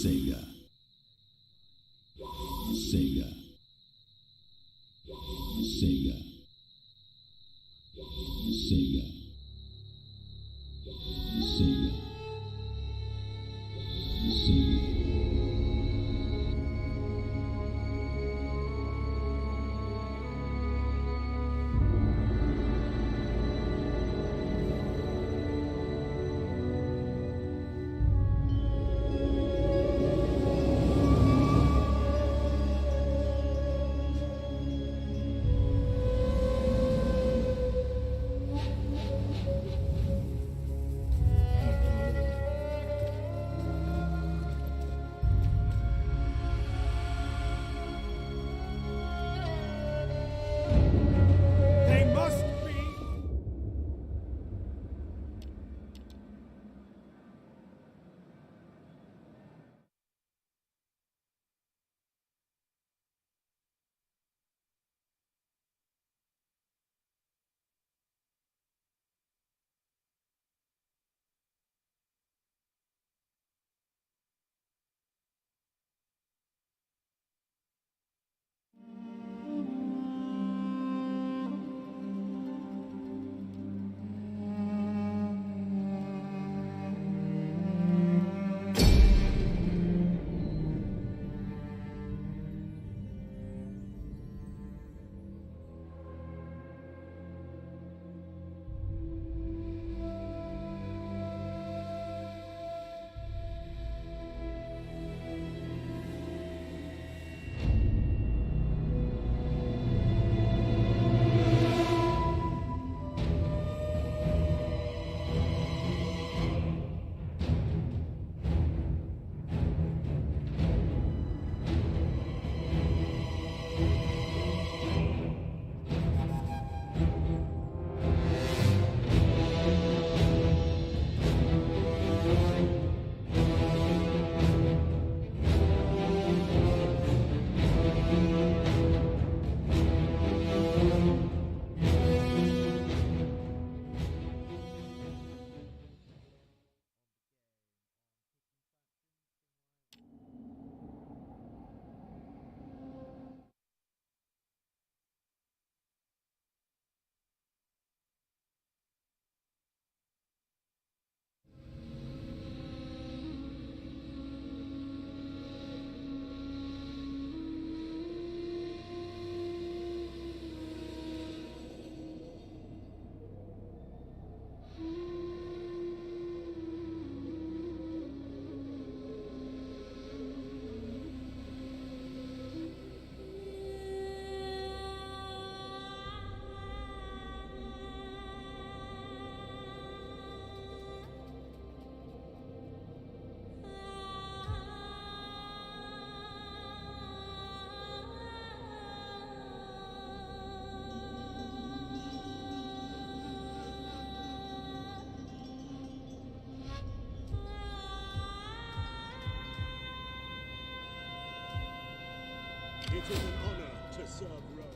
Sega. Sega. Sega. Sega. Sega. Sega. It is an honor to serve Rome.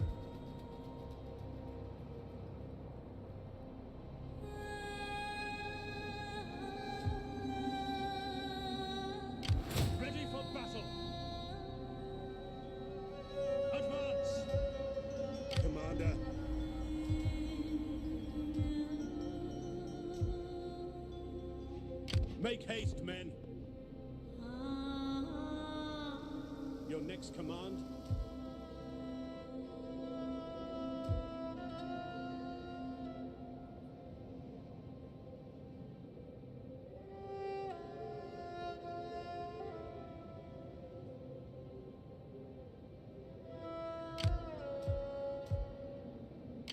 Ready for battle! Advance! Commander. Make haste, men! Your next command?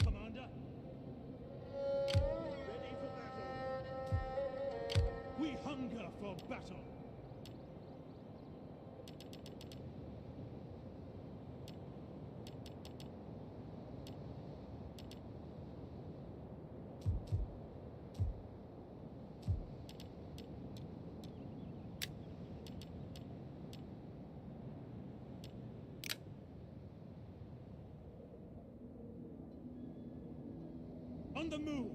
Commander? Ready for battle! We hunger for battle! On the move!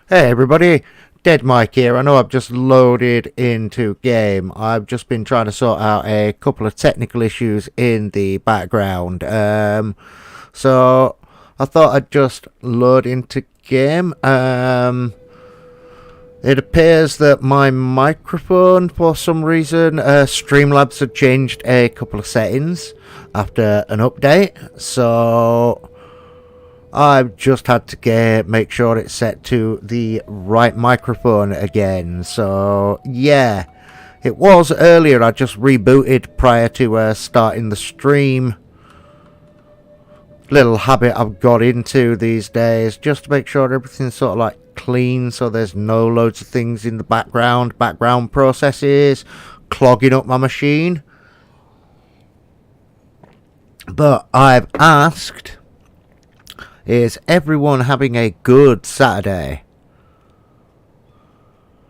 Hey everybody, Dead Mike here. I know I've just loaded into game. I've just been trying to sort out a couple of technical issues in the background. So I thought I'd just load into game. It appears that my microphone, for some reason, Streamlabs had changed a couple of settings after an update. So I've just had to make sure it's set to the right microphone again. So yeah, it was earlier. I just rebooted prior to starting the stream. Little habit I've got into these days, just to make sure everything's sort of like clean, so there's no loads of things in the background processes clogging up my machine. But I've asked, is everyone having a good Saturday?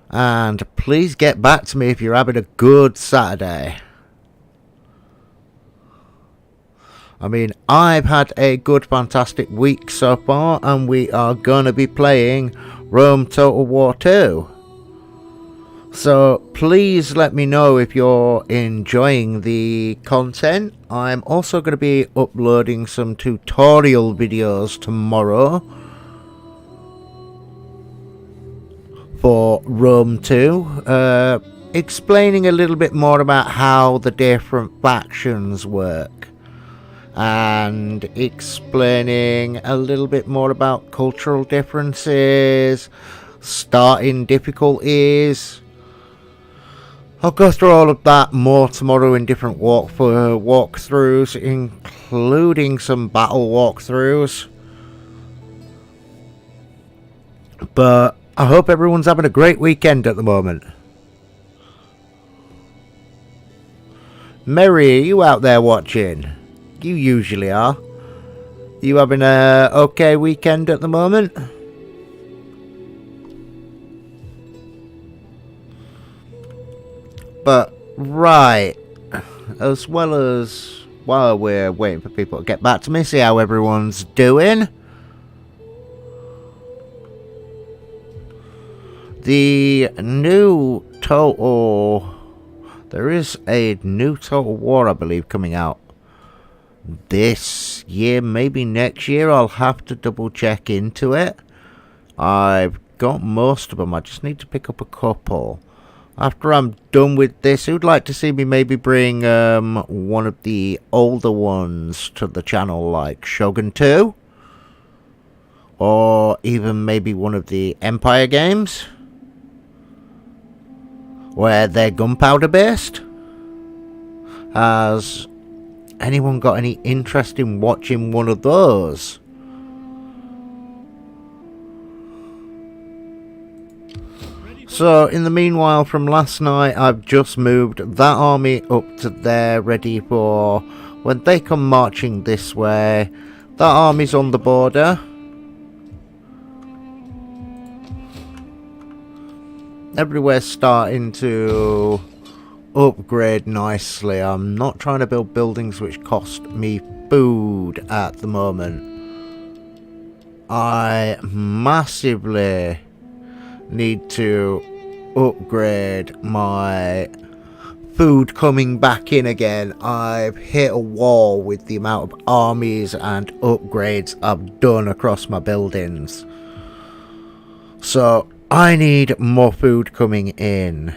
And please get back to me if you're having a good Saturday. I mean, I've had a good, fantastic week so far, and we are going to be playing Rome Total War 2. So please let me know if you're enjoying the content. I'm also going to be uploading some tutorial videos tomorrow for Rome 2, explaining a little bit more about how the different factions work, and explaining a little bit more about cultural differences, starting difficulties. I'll go through all of that more tomorrow in different walkthroughs, including some battle walkthroughs. But I hope everyone's having a great weekend at the moment. Mary, are you out there watching? You usually are. You having a okay weekend at the moment? But right, as well as while we're waiting for people to get back to me, see how everyone's doing. The new there is a new Total War, I believe, coming out this year, maybe next year. I'll have to double check into it. I've got most of them. I just need to pick up a couple. After I'm done with this, who'd like to see me maybe bring one of the older ones to the channel, like Shogun 2? Or even maybe one of the Empire games, where they're gunpowder based? Has anyone got any interest in watching one of those? So in the meanwhile, from last night, I've just moved that army up to there, ready for when they come marching this way. That army's on the border. Everywhere's starting to upgrade nicely. I'm not trying to build buildings which cost me food at the moment. I massively need to upgrade my food coming back in again. I've hit a wall with the amount of armies and upgrades I've done across my buildings. So I need more food coming in.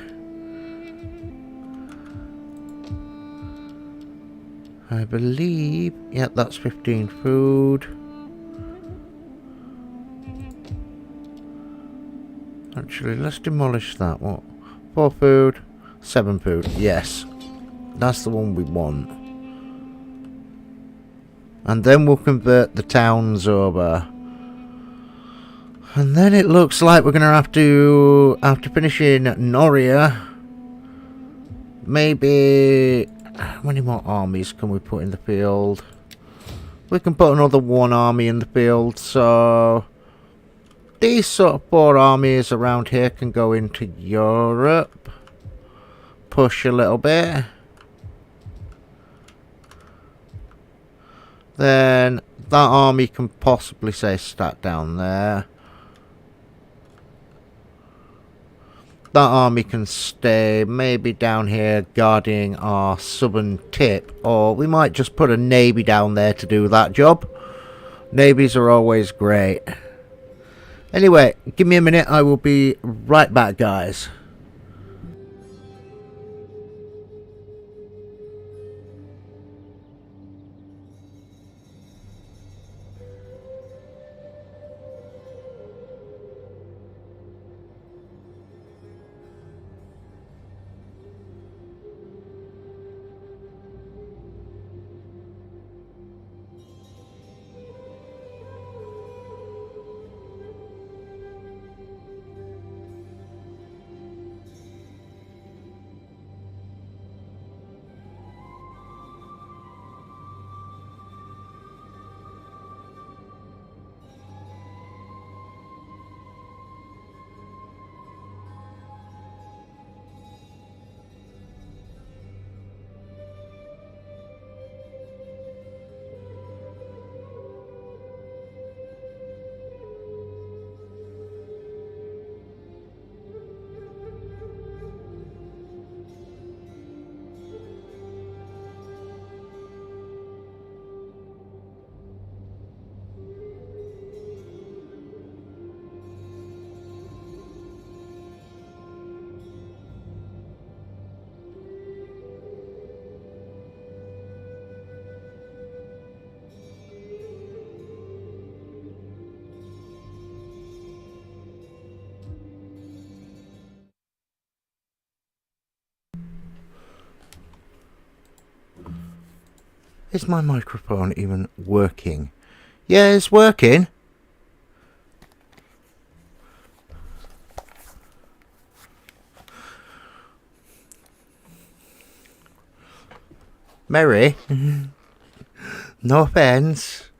I believe, yeah, that's 15 food. Actually, let's demolish that. What? 4 food, 7 food. Yes, that's the one we want. And then we'll convert the towns over. And then it looks like we're going to have to, after finishing Noria, maybe, how many more armies can we put in the field? We can put another 1 army in the field, so these sort of 4 armies around here can go into Europe. Push a little bit. Then that army can possibly say stat down there. that army can stay maybe down here guarding our southern tip, or we might just put a navy down there to do that job. Navies are always great. Anyway, give me a minute, I will be right back, guys. Is my microphone even working? Yeah, it's working. Mary, no offense,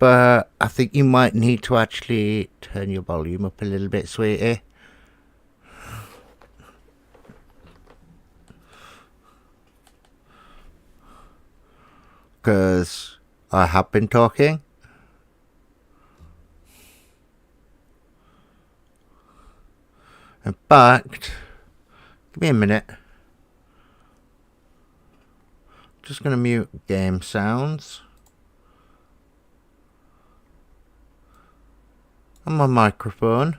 but I think you might need to actually turn your volume up a little bit, sweetie. Because I have been talking. In fact, give me a minute. Just going to mute game sounds. And my microphone.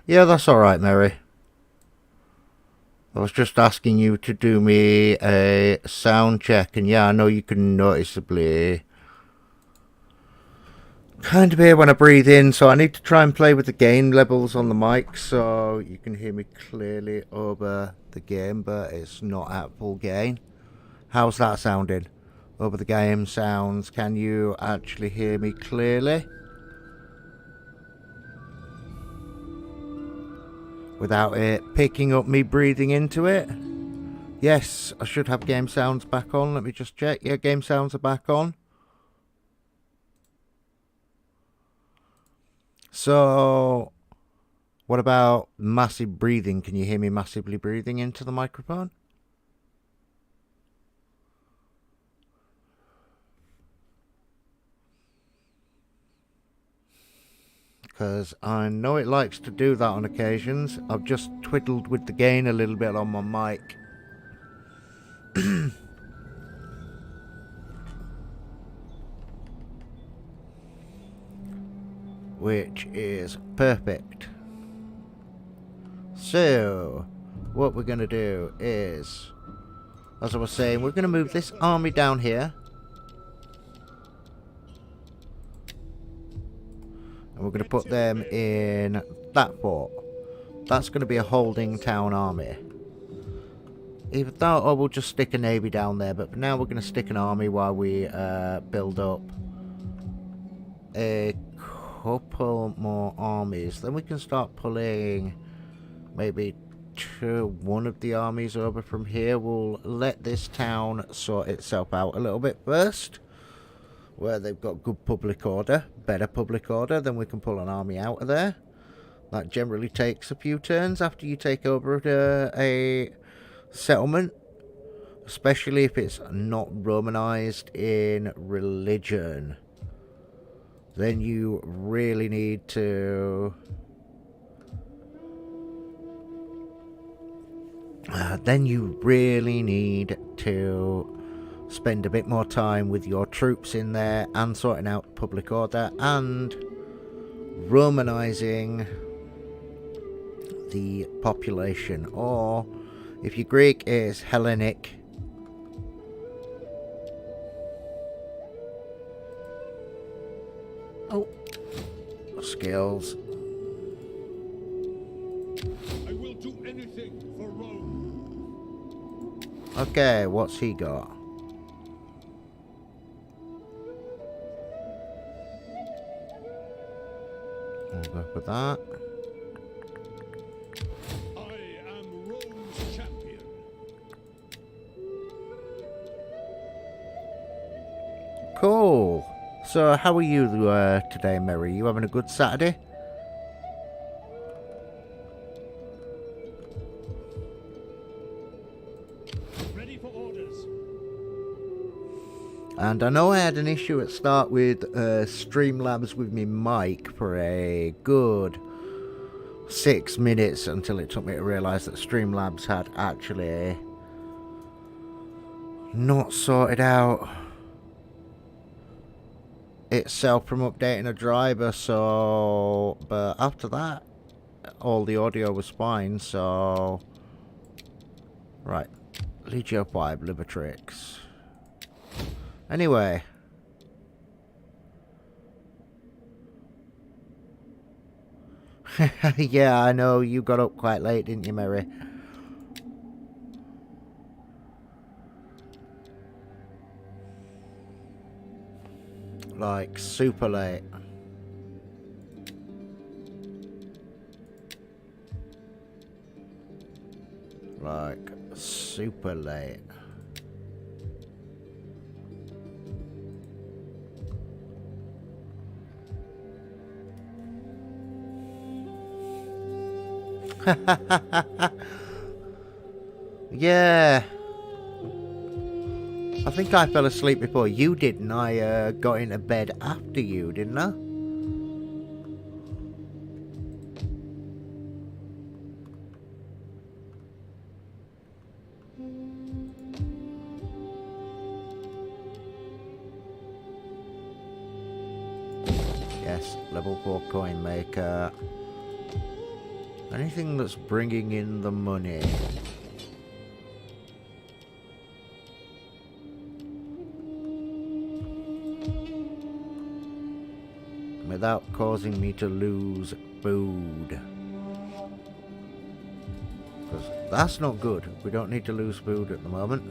Yeah, that's alright, Mary. I was just asking you to do me a sound check, and yeah, I know you can noticeably kind of hear when I breathe in, so I need to try and play with the gain levels on the mic so you can hear me clearly over the game, but it's not at full gain. How's that sounding? Over the game sounds, can you actually hear me clearly? Without it picking up me breathing into it? Yes, I should have game sounds back on. Let me just check. Yeah, game sounds are back on. So, what about massive breathing? Can you hear me massively breathing into the microphone? Because I know it likes to do that on occasions. I've just twiddled with the gain a little bit on my mic. which is perfect. So, what we're going to do is, as I was saying, we're going to move this army down here. And we're going to put them in that fort. That's going to be a holding town army. Either that or we'll just stick a navy down there. But for now we're going to stick an army while we build up a couple more armies. Then we can start pulling maybe one of the armies over from here. We'll let this town sort itself out a little bit first, where they've got good public order, better public order. Then we can pull an army out of there. That generally takes a few turns after you take over a settlement, especially if it's not Romanized in religion. Then you really need to spend a bit more time with your troops in there and sorting out public order and Romanizing the population, or if you're Greek, it's Hellenic. Oh, skills. I will do anything for Rome. Okay, what's he got? We'll go for that. I am Rome's champion. Cool. So, how are you today, Mary? You having a good Saturday? Ready for orders. And I know I had an issue at start with Streamlabs with me mic for a good 6 minutes until it took me to realise that Streamlabs had actually not sorted out itself from updating a driver. So, but after that, all the audio was fine. So, right, Legio 5 Libertrix. Anyway, yeah, I know you got up quite late, didn't you, Mary? Like, super late. Like, super late. Yeah. I think I fell asleep before you did, and I got into bed after you, didn't I? Yes, level 4 coin maker. Anything that's bringing in the money. Without causing me to lose food. Because that's not good. We don't need to lose food at the moment.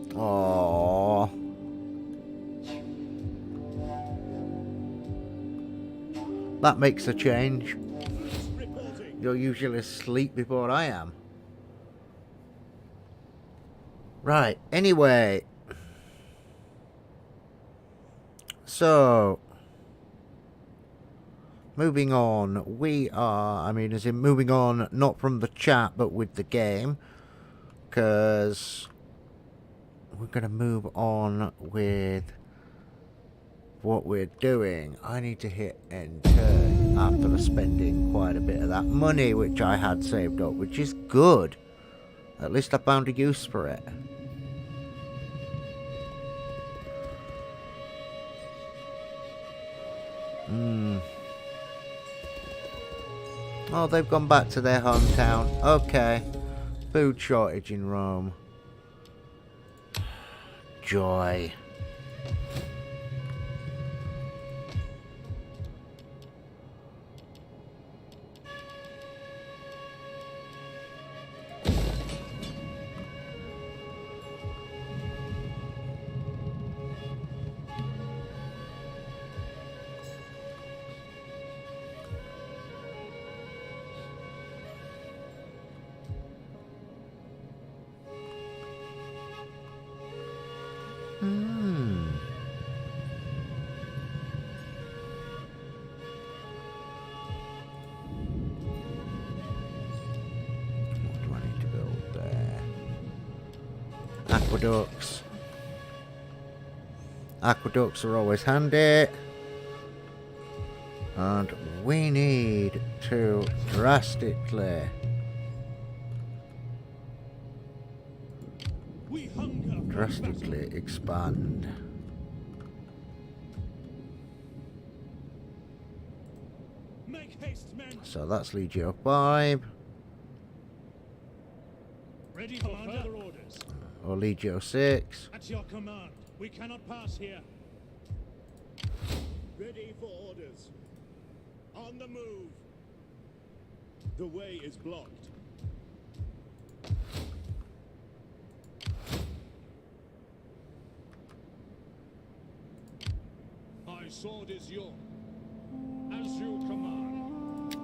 Aww. That makes a change. You're usually asleep before I am. Right, anyway. So, moving on, as in moving on, not from the chat, but with the game, because we're going to move on with what we're doing. I need to hit enter after spending quite a bit of that money, which I had saved up, which is good. At least I found a use for it. Oh, they've gone back to their hometown. Okay. Food shortage in Rome. Joy. What do I need to build there? Aqueducts. Aqueducts are always handy. And we need to drastically We hunger for drastically expand. Make haste, men. So that's Legio 5 Ready for further orders. or Legio 6. At your command. We cannot pass here. Ready for orders. On the move. The way is blocked. My sword is yours. As you command.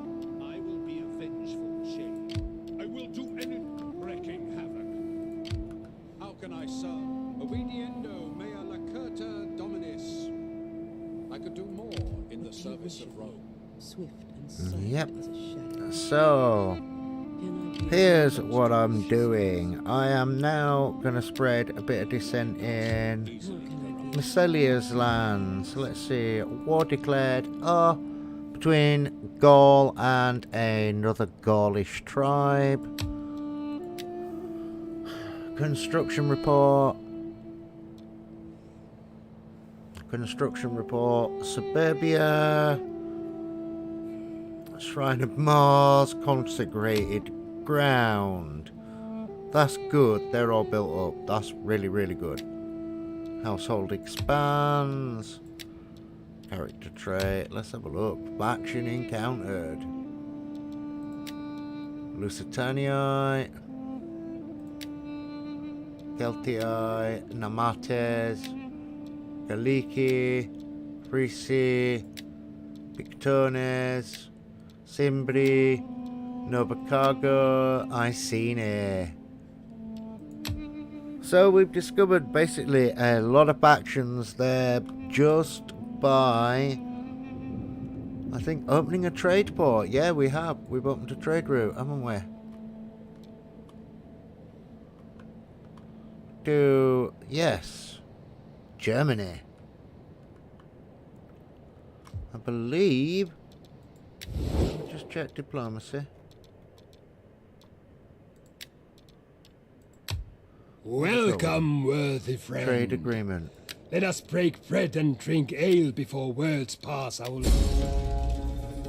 I will be a vengeful shade. I will do any wreaking havoc. How can I serve? Obediendo mea lacerta dominis. I could do more in the service of Rome. Swift and silent Yep. as a shadow. So Can I be here's approached what I'm cautiously? doing. I am now going to spread a bit of dissent in How can I be Massilia's lands. Let's see. War declared. Oh, between Gaul and another Gaulish tribe. Construction report. Construction report. Suburbia. Shrine of Mars. Consecrated ground. That's good. They're all built up. That's really, really good. Household expands. Character trait. Let's have a look. Faction encountered. Lusitanii. Celtii. Namates. Galiki. Frisi. Pictones. Cimbri. Nobucago. Iceni. So we've discovered basically a lot of factions there just by, I think, opening a trade port. Yeah, we have. We've opened a trade route, haven't we? To, yes, Germany. I believe. Let me just check diplomacy. Welcome, worthy friend. Trade agreement. Let us break bread and drink ale before worlds pass our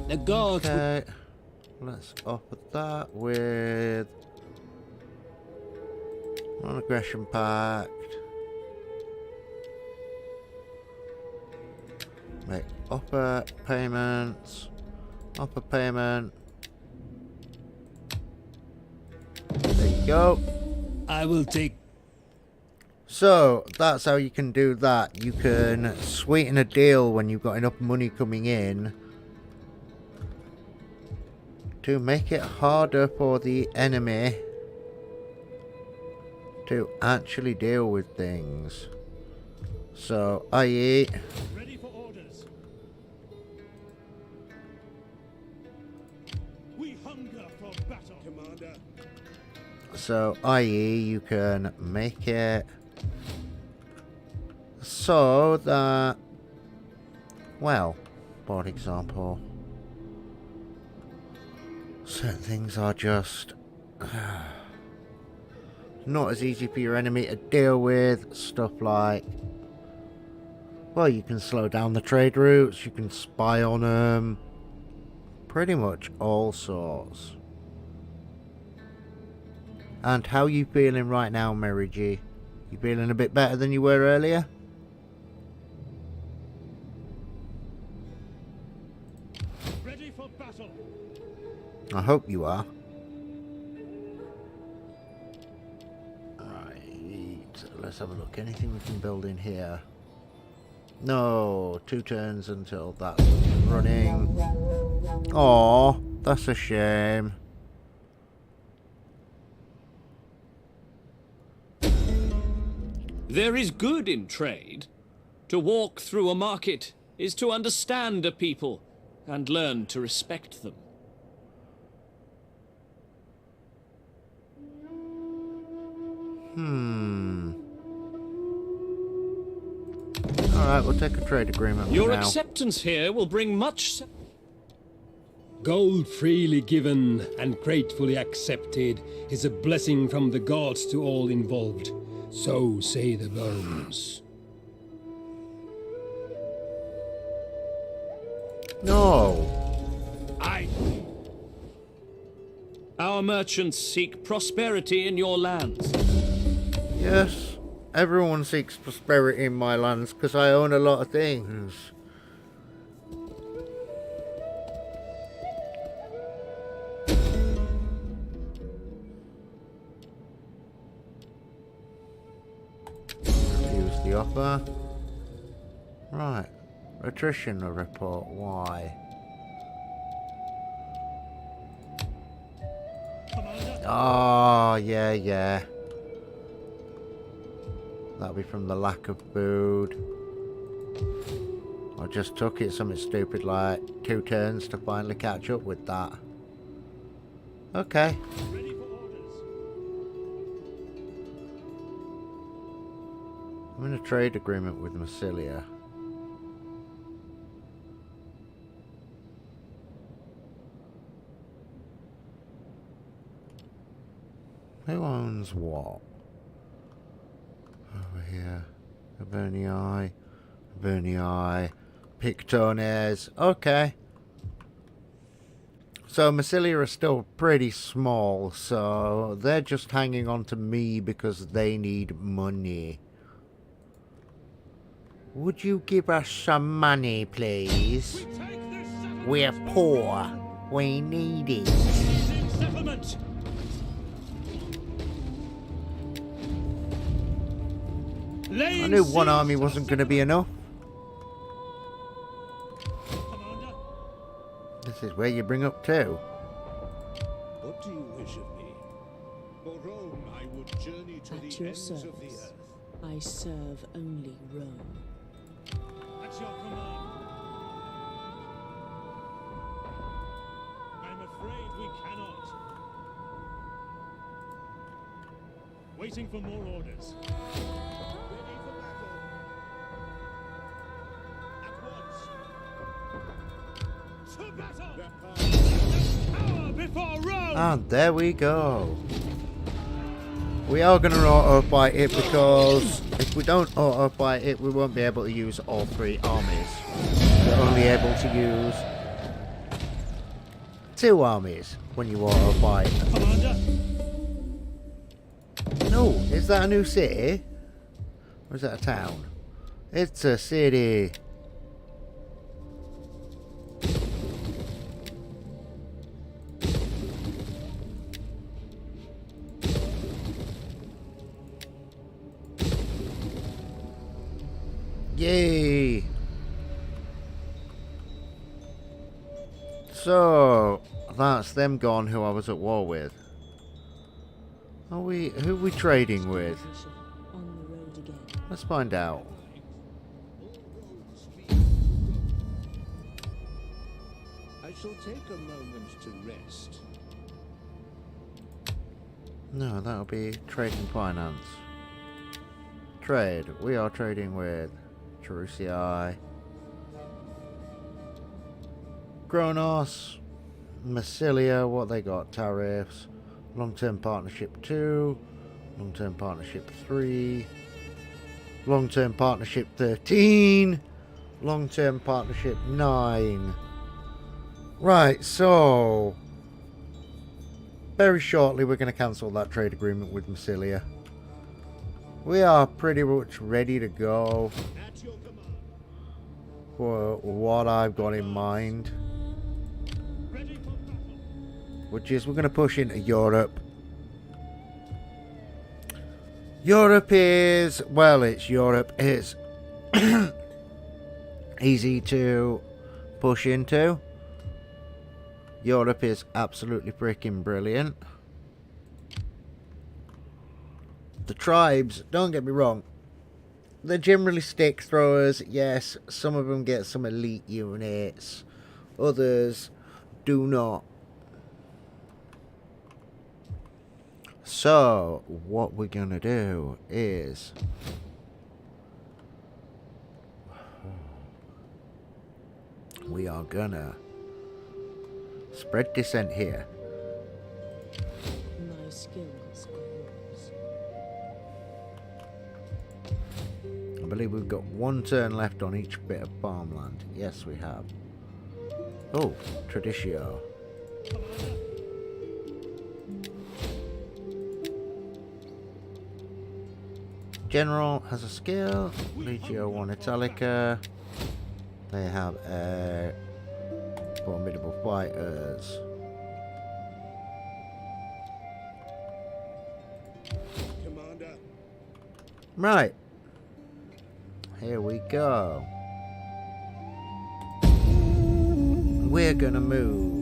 The gods will Okay, let's offer that with non-aggression pact. Make offer payments. Offer payment. There you go. I will take. So that's how you can do that. You can sweeten a deal when you've got enough money coming in to make it harder for the enemy to actually deal with things. So, i.e., Ready for orders. We hunger for battle. Commander. so i.e., you can make it so that, well, for example, certain things are just not as easy for your enemy to deal with. Stuff like Well, you can slow down the trade routes, you can spy on them. Pretty much all sorts. And how you feeling right now, Mary G? You feeling a bit better than you were earlier? Ready for battle. I hope you are. Right, let's have a look. Anything we can build in here? No, 2 turns until that's running. Oh, that's a shame. There is good in trade. To walk through a market is to understand a people and learn to respect them. Alright, we'll take a trade agreement Your for now. acceptance here will bring much... Gold freely given and gratefully accepted is a blessing from the gods to all involved. So say the bones. No! Our merchants seek prosperity in your lands. Yes, everyone seeks prosperity in my lands because I own a lot of things. Refuse the offer. Right. Attrition report. Why? Commander, Oh, yeah. That'll be from the lack of food. I just took it something stupid like 2 turns to finally catch up with that. Okay. ready for orders. I'm in a trade agreement with Massilia. Who owns what? Over here. Avernii. Pictones. Okay. So Massilia are still pretty small, so they're just hanging on to me because they need money. Would you give us some money, please? Take this settlement. We're poor. We need it. In settlement. I knew one army wasn't going to be enough. Commander, This is where you bring up 2. What do you wish of me? For Rome, I would journey to At the your ends of the service. earth. I serve only Rome. at your command. I'm afraid we cannot. Waiting for more orders. Ready for battle. At once. To battle! That path. Power before Rome! And there we go. We are going to auto-fight it because if we don't auto-fight it, we won't be able to use all 3 armies. We're only able to use 2 armies when you auto-fight. Commander, No, is that a new city? Or is that a town? It's a city. Yay! So that's them gone who I was at war with. Who are we trading with? Position on the road again. Let's find out. I shall take a moment to rest. No, that'll be trade and finance. Trade. We are trading with Cherusii, Kronos, Massilia. What they got? Tariffs. Long-term partnership 2. Long-term partnership 3. Long-term partnership 13. Long-term partnership 9. Right, so very shortly we're going to cancel that trade agreement with Massilia. We are pretty much ready to go At your command. for what I've got in mind, Ready for battle. which is we're going to push into Europe. Europe is, well, it's Europe. It's easy to push into. Europe is absolutely freaking brilliant. The tribes, don't get me wrong, they're generally stick throwers. Yes, some of them get some elite units. Others do not. So, what we're going to do is we are going to spread dissent here. My skills are yours. I believe we've got one turn left on each bit of farmland. Yes, we have. Oh, Traditio. General has a skill. Legio 1 Italica. They have formidable fighters. Commander. Right. Here we go. We're gonna move.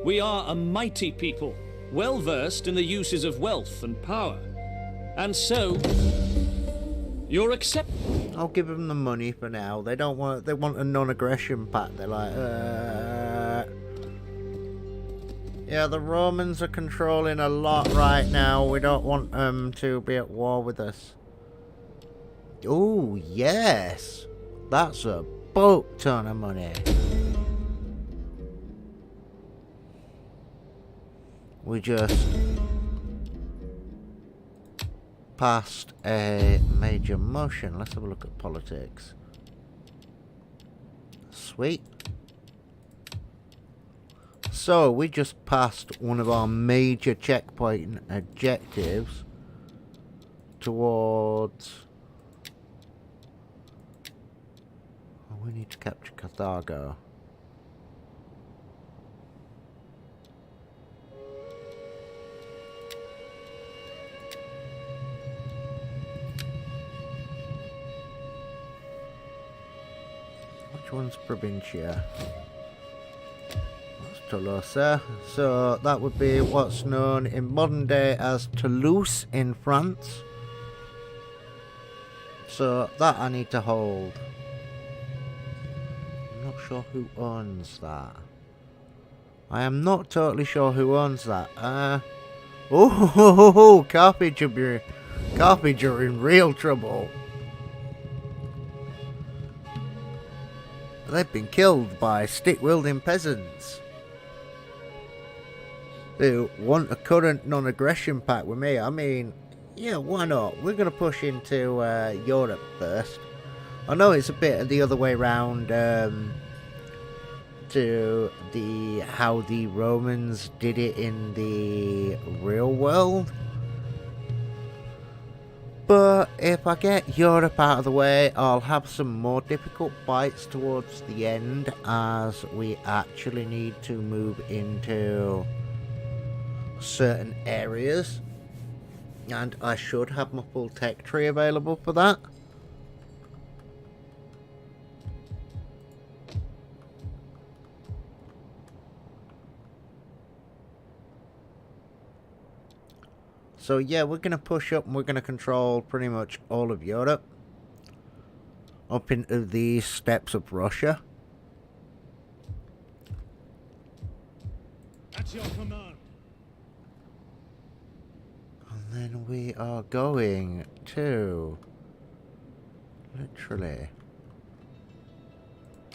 We are a mighty people, well versed in the uses of wealth and power. And so, you're accept. I'll give them the money for now. They don't want. They want a non-aggression pact. They're like, yeah, the Romans are controlling a lot right now. We don't want them to be at war with us. Oh yes, that's a boat ton of money. We just passed a major motion. Let's have a look at politics. Sweet. So we just passed one of our major checkpoint objectives towards... Oh, we need to capture Carthago. Which one's Provincia? That's Tolosa. So that would be what's known in modern day as Toulouse in France. So that I need to hold. I'm not sure who owns that. I am not totally sure who owns that. Oh, Carthage are in real trouble. They've been killed by stick-wielding peasants who want a current non-aggression pact with me. I mean, yeah, why not? We're going to push into Europe first. I know it's a bit of the other way round to how the Romans did it in the real world. But if I get Europe out of the way, I'll have some more difficult fights towards the end as we actually need to move into certain areas. And I should have my full tech tree available for that. So yeah, we're going to push up and we're going to control pretty much all of Europe. Up into the steppes of Russia. At your command. And then we are going to... Literally.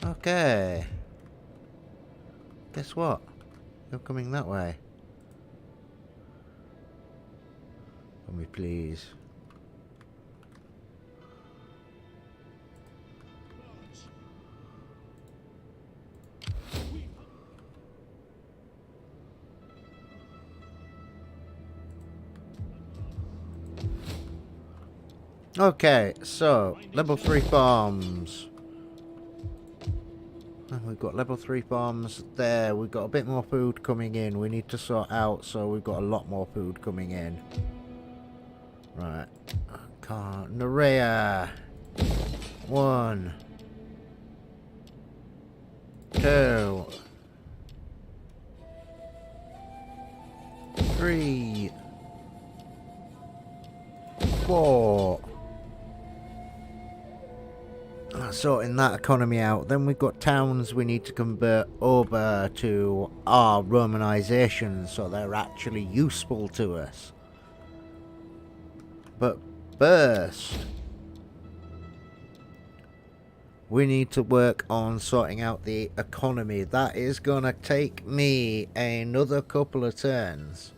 Okay. Guess what? You're coming that way. Can we please? Okay, so level 3 farms. We've got level 3 farms there. We've got a bit more food coming in. We need to sort out, so we've got a lot more food coming in. Right. Nerea. 1, 2, 3, 4. Sorting that economy out. Then we've got towns we need to convert over to our Romanization, so they're actually useful to us. But first, we need to work on sorting out the economy. That is gonna take me another couple of turns.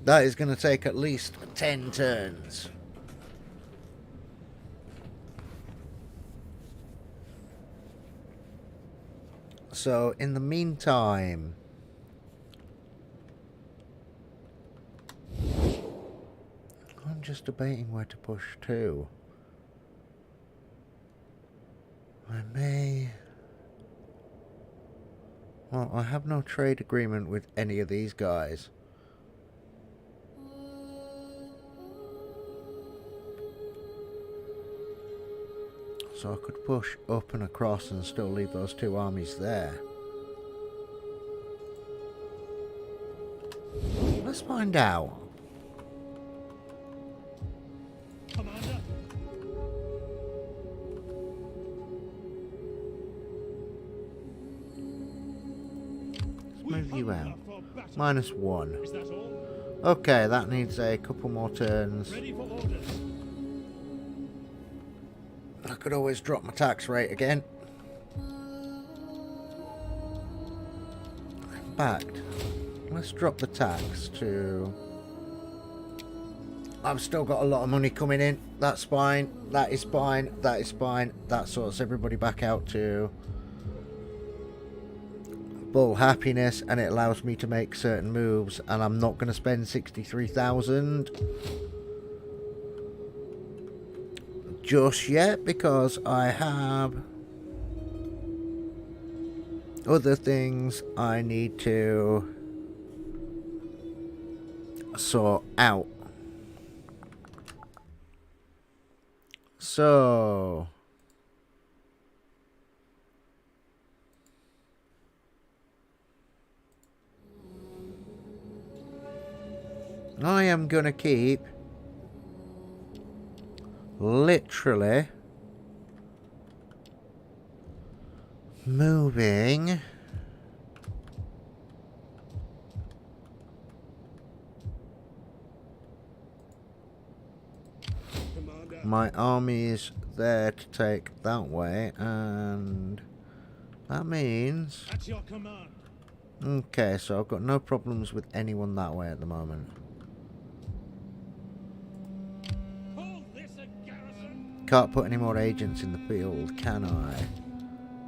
That is gonna take at least 10 turns. So, in the meantime, I'm just debating where to push to. I may... Well, I have no trade agreement with any of these guys. So I could push up and across and still leave those 2 armies there. Let's find out. Commander. Let's move you out. -1. Is that all? Okay, that needs a couple more turns. Ready for orders. I could always drop my tax rate again. In fact, let's drop the tax to... I've still got a lot of money coming in. That's fine. That is fine. That is fine. That sorts everybody back out to full happiness, and it allows me to make certain moves, and I'm not going to spend 63,000 just yet because I have other things I need to sort out. So I am gonna keep literally moving my armies there to take that way, and that means At your command. okay, so I've got no problems with anyone that way at the moment. Hold this a garrison. Can't put any more agents in the field, can I?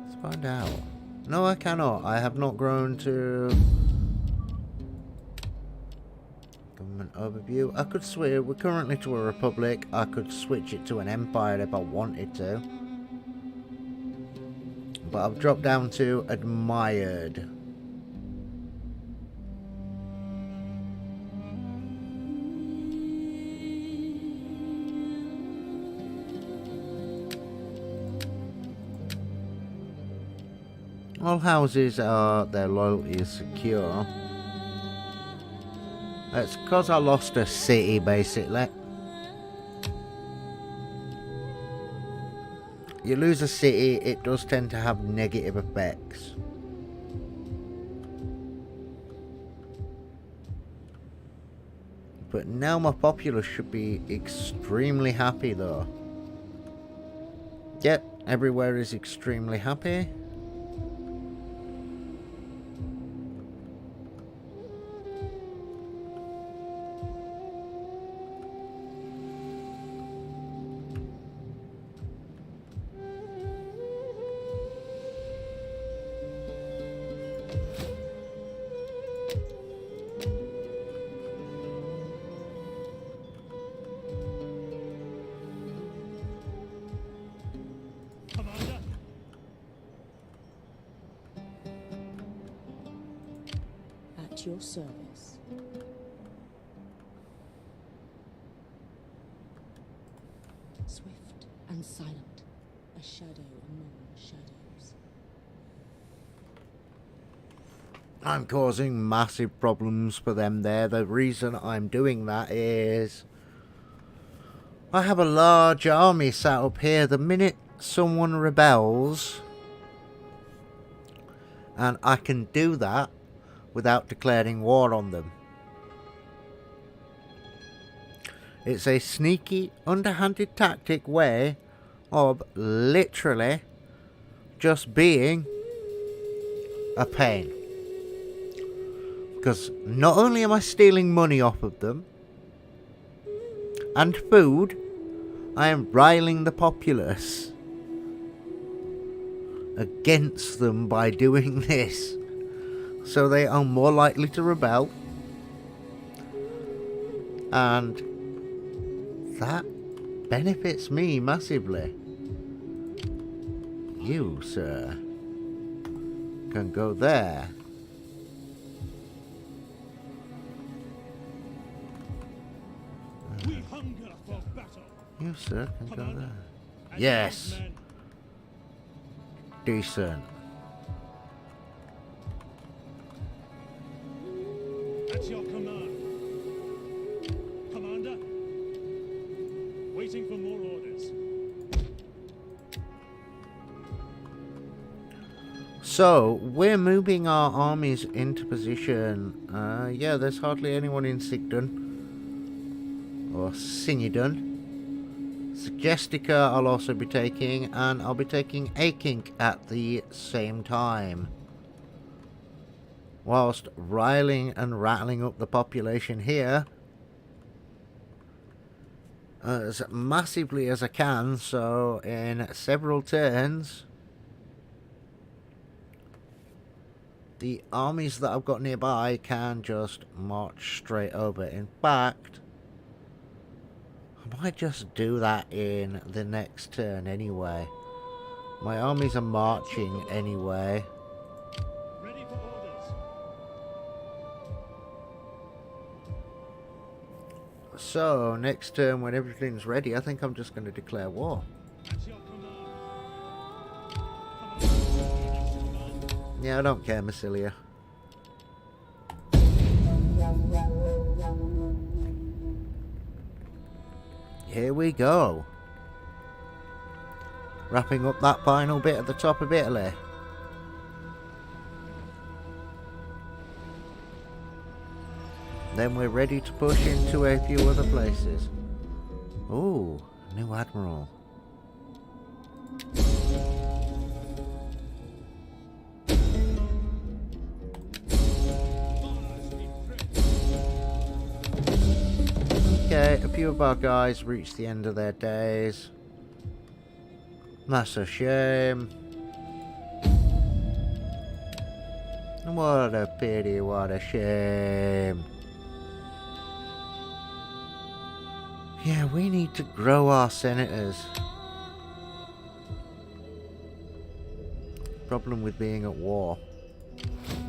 Let's find out. No, I cannot. I have not grown to government overview. I could switch. We're currently to a republic. I could switch it to an empire if I wanted to. But I've dropped down to admired. All houses are, their loyalty is secure. It's because I lost a city, basically. You lose a city, it does tend to have negative effects. But now my populace should be extremely happy, though. Yep, everywhere is extremely happy. At your service. Swift and silent, a shadow among shadows. I'm causing massive problems for them there. The reason I'm doing that is I have a large army set up here. The minute someone rebels, and I can do that without declaring war on them. It's a sneaky, underhanded tactic way of literally just being a pain. Because not only am I stealing money off of them and food, I am riling the populace against them by doing this. So they are more likely to rebel. And that benefits me massively. You, sir, can go there. We hunger for battle. You, sir, can go Commander, there. and Yes. his men. Decent. At your command. Commander, waiting for more orders. So, we're moving our armies into position. Yeah, there's hardly anyone in Sigdon. Or Singidun. Suggestica I'll also be taking, and I'll be taking Akink at the same time. Whilst riling and rattling up the population here as massively as I can, so in several turns the armies that I've got nearby can just march straight over. In fact, I might just do that in the next turn anyway. My armies are marching anyway. Ready for orders. So, next turn when everything's ready, I think I'm just going to declare war. At your command. Yeah, I don't care, Massilia. Here we go. Wrapping up that final bit at the top of Italy. Then we're ready to push into a few other places. Ooh, new admiral. Okay, a few of our guys reached the end of their days. That's a shame. What a pity, what a shame. Yeah, we need to grow our senators. Problem with being at war.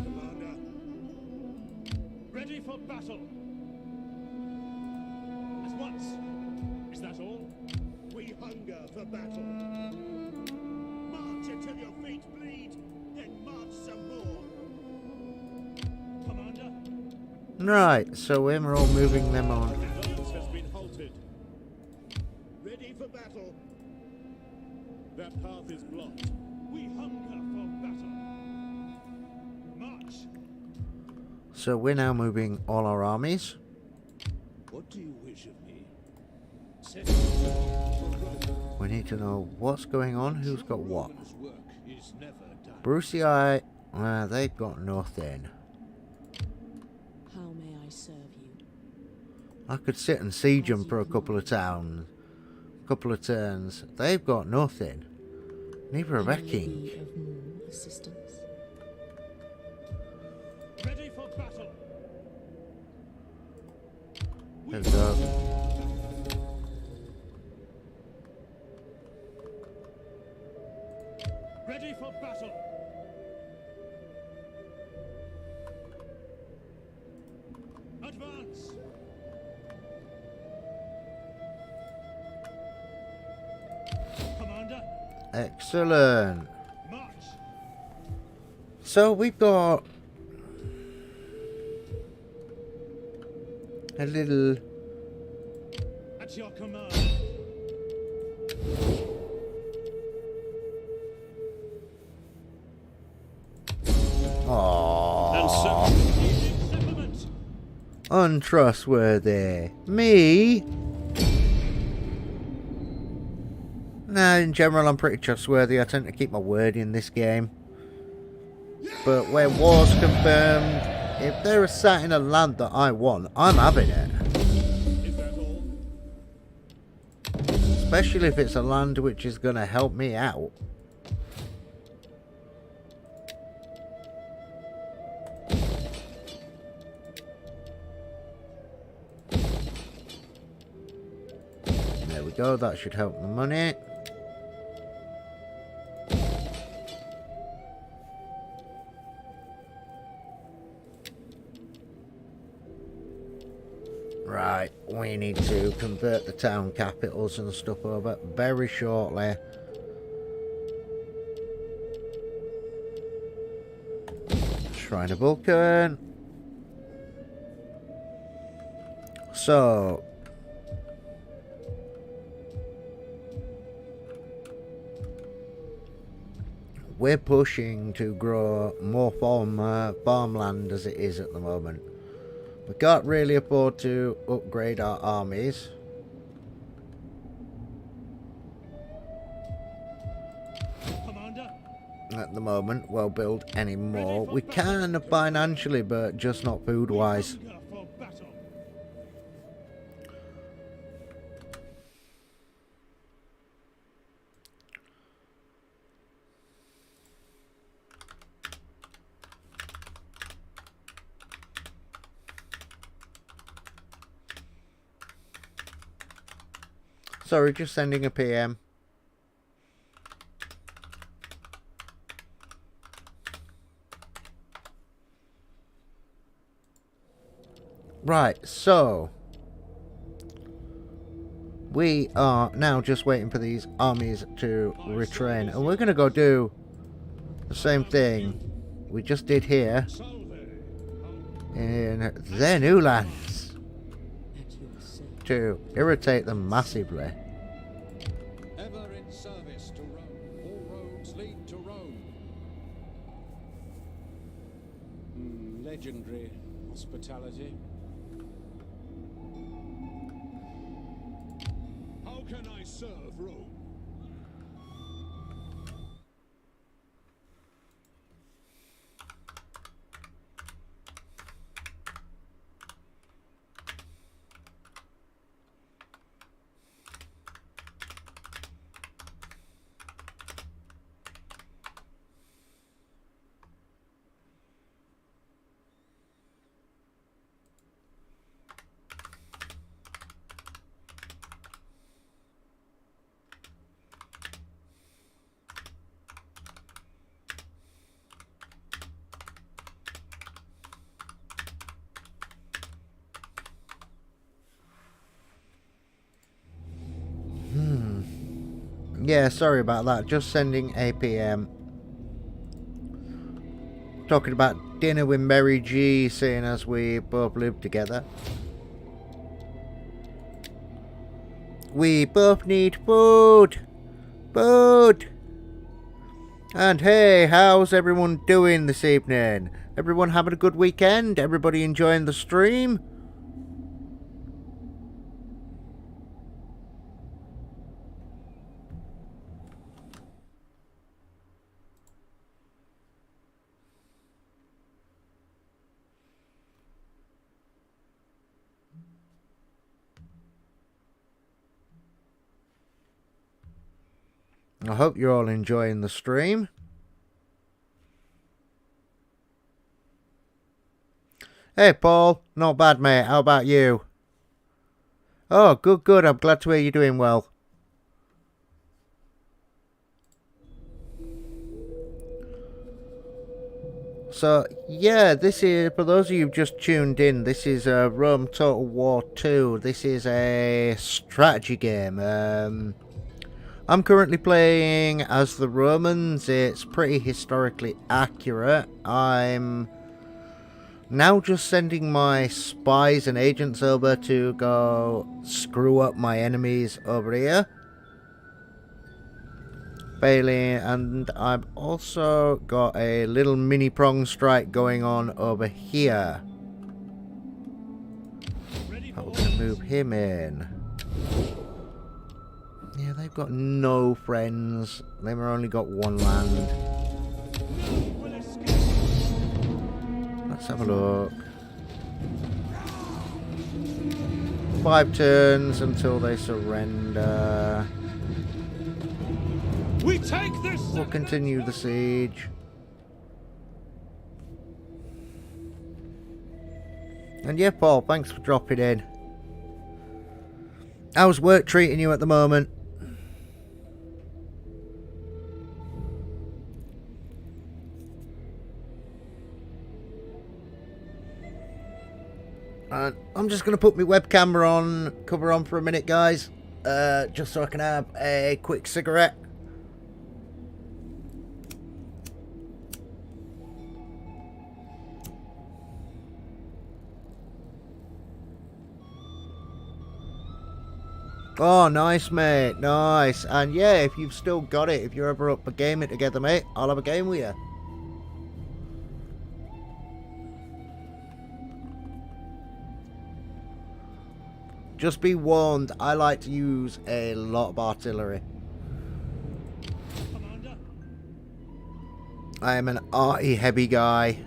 Commander, ready for battle. At once. Is that all? We hunger for battle. March until your feet bleed, then march some more. Commander, Right, so we're all moving them on. Advance has been halted. Ready for battle. That path is blocked. we hunger for battle. March. So we're now moving all our armies. What do you wish of me? We need to know what's going on, who's got what. Roman's work is never done. Brucei, they've got nothing. How may I serve you? I could sit and siege them for a couple of turns. They've got nothing. Neither have Can you King. be of more assistance? Ready for battle. There we go. Ready for battle. Excellent. March. So we've got a little... At your command. And so, Settlement. untrustworthy. Me? Nah, in general I'm pretty trustworthy. I tend to keep my word in this game. But where war's confirmed, if there is sat in a land that I want, I'm having it. Is that all? Especially if it's a land which is going to help me out. There we go, that should help the money. Right, we need to convert the town capitals and stuff over very shortly. Shrine of Vulcan. So, we're pushing to grow more farmland as it is at the moment. We can't really afford to upgrade our armies. Commander. At the moment, well build any more. We can financially, but just not food wise. Hunger for battle. Sorry, just sending a PM. Right, so we are now just waiting for these armies to retrain, and we're going to go do the same thing we just did here in their new lands At your service. to irritate them massively. Ever in service to Rome. All roads lead to Rome. Legendary hospitality. How can I serve Rome? Yeah, sorry about that. Just sending a PM. Talking about dinner with Mary G, seeing as we both live together. We both need food. Food. And hey, how's everyone doing this evening? Everyone having a good weekend? Everybody enjoying the stream? I hope you're all enjoying the stream. Hey, Paul. Not bad, mate. How about you? Oh, good, good. I'm glad to hear you're doing well. So, yeah, this is, for those of you who've just tuned in, this is Rome Total War 2. This is a strategy game. I'm currently playing as the Romans. It's pretty historically accurate. I'm now just sending my spies and agents over to go screw up my enemies over here. Failing, and I've also got a little mini prong strike going on over here. I'm going to move him in. Yeah, they've got no friends. They've only got one land. Let's have a look. 5 turns until they surrender. We take this. We'll continue the siege. And yeah, Paul, thanks for dropping in. How's work treating you at the moment? I'm just going to put my webcam cover on for a minute, guys. Just so I can have a quick cigarette. Oh, nice, mate. Nice. And yeah, if you've still got it, if you're ever up for gaming together, mate, I'll have a game with you. Just be warned, I like to use a lot of artillery. Commander. I am an arty heavy guy.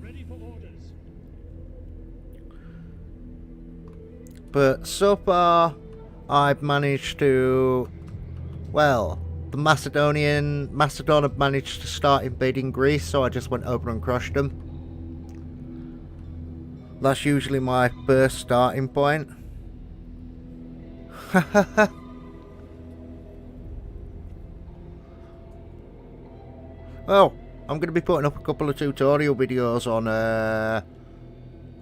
Ready for orders. But so far, I've managed to... Well, the Macedon have managed to start invading Greece, so I just went over and crushed them. That's usually my first starting point. Well, I'm going to be putting up a couple of tutorial videos on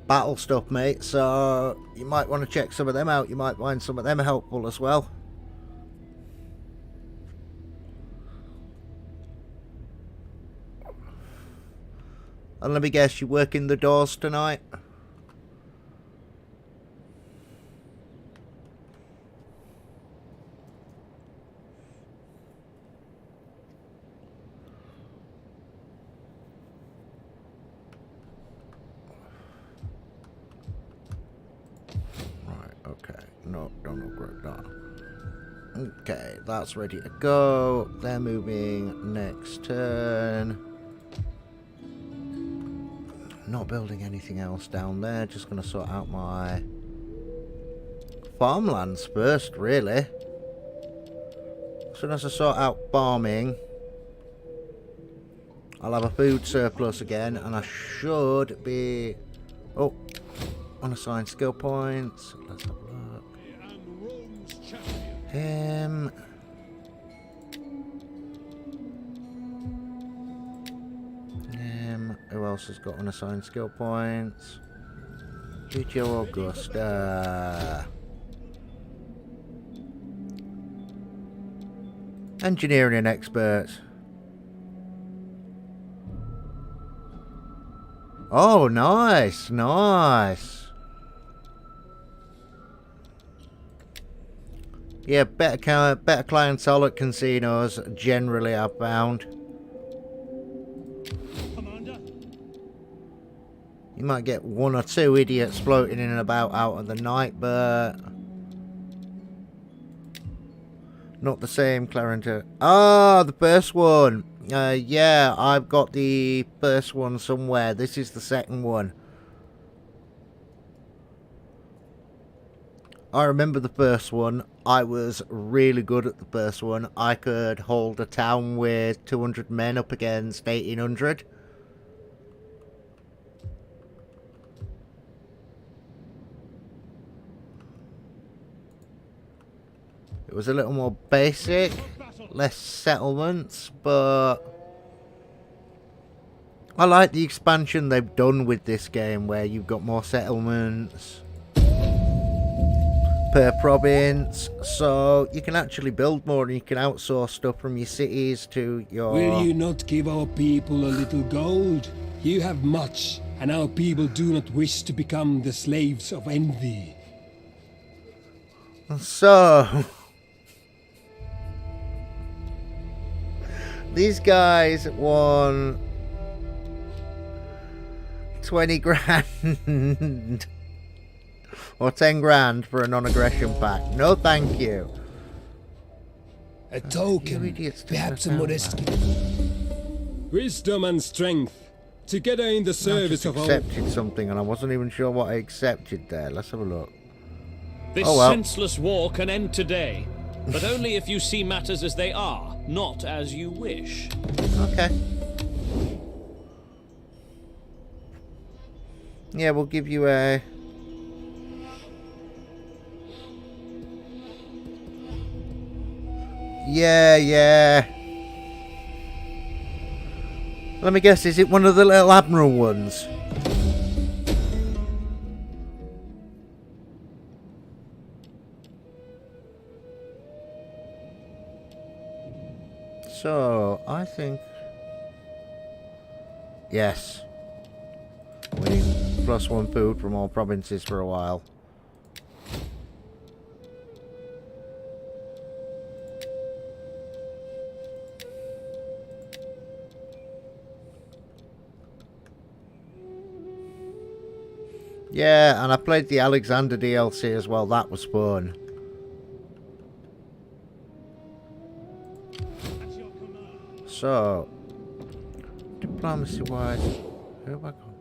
battle stuff, mate, so you might want to check some of them out. You might find some of them helpful as well. And let me guess, you working the doors tonight? Okay, no, don't upgrade that. Okay, that's ready to go. They're moving next turn. Not building anything else down there. Just going to sort out my farmlands first, really. As soon as I sort out farming, I'll have a food surplus again, and I should be... Oh, unassigned skill points. Let's have a look. And Rome's champion. Him. Who else has got unassigned skill points? Gigio Augusta. Engineering expert. Oh, nice, nice. Yeah, better clientele at casinos generally, I've found. Commander. You might get one or two idiots floating in and about out of the night, but not the same Clarence. Ah, the first one. Yeah, I've got the first one somewhere. This is the second one. I remember the first one. I was really good at the first one. I could hold a town with 200 men up against 1800. It was a little more basic, less settlements, but I like the expansion they've done with this game where you've got more settlements. per province, so you can actually build more and you can outsource stuff from your cities to your... Will you not give our people a little gold? You have much, and our people do not wish to become the slaves of envy. So... these guys won 20 grand or 10 grand for a non-aggression pact. No thank you. A You token, idiots took perhaps a my modest phone gift. Wisdom and strength, together in the I service just of our... accepted something and I wasn't even sure what I accepted there. Let's have a look. This Oh, well. senseless war can end today, but only if you see matters as they are, not as you wish. Okay. Yeah, we'll give you a... Yeah. Let me guess, is it one of the little admiral ones? So, I think... yes. We need +1 food from all provinces for a while. Yeah, and I played the Alexander DLC as well. That was fun. So, diplomacy-wise, who have I got?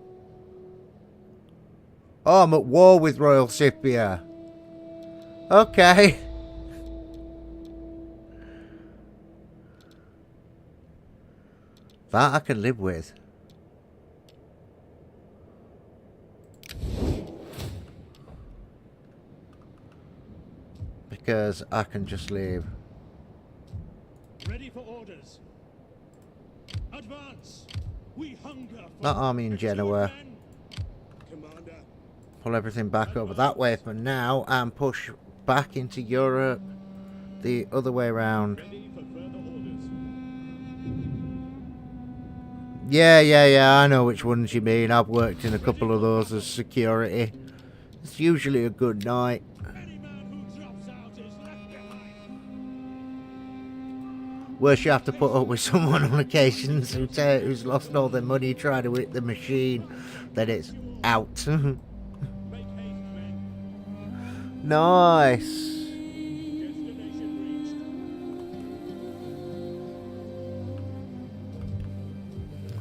Oh, I'm at war with Royal Scythia. Okay. That I can live with. Because I can just leave. Ready for orders. Advance. We hunger for That army in Genoa. Commander. Pull everything back over that way for now and push back into Europe the other way around. ready for further orders. Yeah, I know which ones you mean. I've worked in a couple of those as security. It's usually a good night. Any man who drops out is left behind. Worse, you have to put up with someone on occasions who's lost all their money trying to hit the machine, then it's out. Make haste, men. Nice. Destination reached.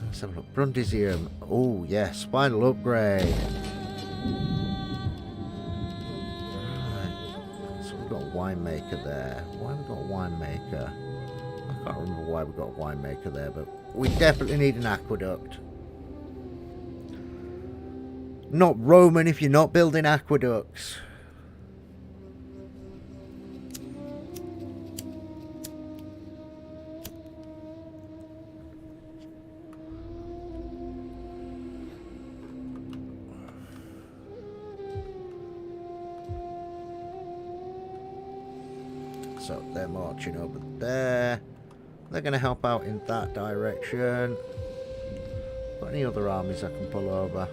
Let's have a look. Brundisium. Oh, yes. Final upgrade. Right. So we've got a winemaker there. Why have we got a winemaker? I can't remember why we got a winemaker there, but we definitely need an aqueduct. Not Roman if you're not building aqueducts. So they're marching over there. They're going to help out in that direction. Got any other armies I can pull over?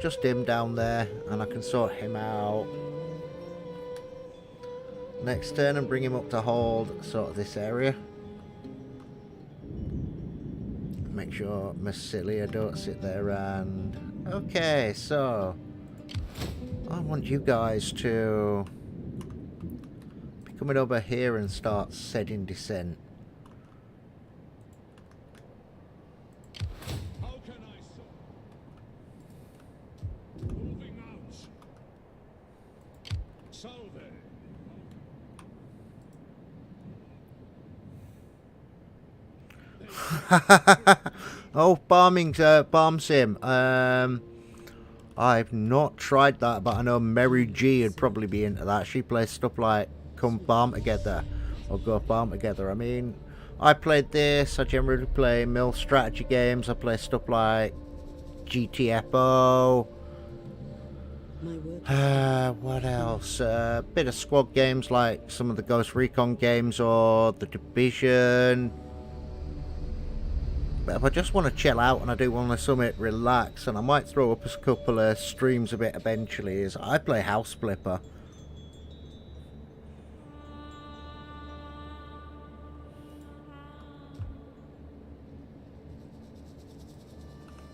Just him down there, and I can sort him out next turn and bring him up to hold sort of this area. Make sure Massilia don't sit there and... okay, so I want you guys to be coming over here and start setting descent. How can I serve? Moving out. Salve. Oh, farm sim. I've not tried that, but I know Mary G would probably be into that. She plays stuff like Come Farm Together or Go Farm Together. I mean, I played this. I generally play mill strategy games. I play stuff like GTFO. My work. What else? Bit of squad games like some of the Ghost Recon games or the Division. But if I just want to chill out and I do want to summit, relax, and I might throw up a couple of streams a bit eventually, is I play House Flipper.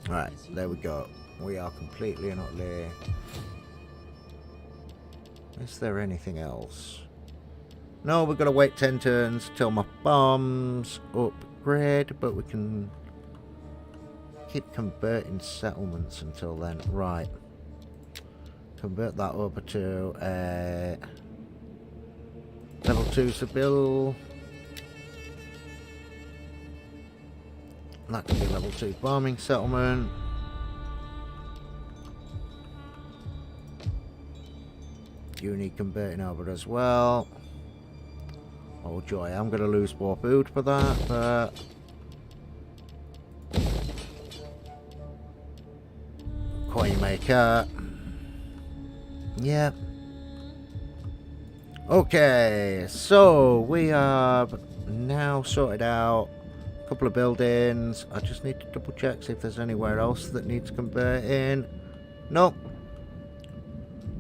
Right, there we go. We are completely and utterly... Is there anything else? No, we've got to wait 10 turns till my bombs upgrade, but we can keep converting settlements until then. Right. Convert that over to level 2 Seville. That can be level 2 bombing settlement. Uni converting over as well. Oh joy, I'm going to lose more food for that, but... Coin maker. Yep. Okay, so we have now sorted out a couple of buildings. I just need to double check, see if there's anywhere else that needs converting. Nope.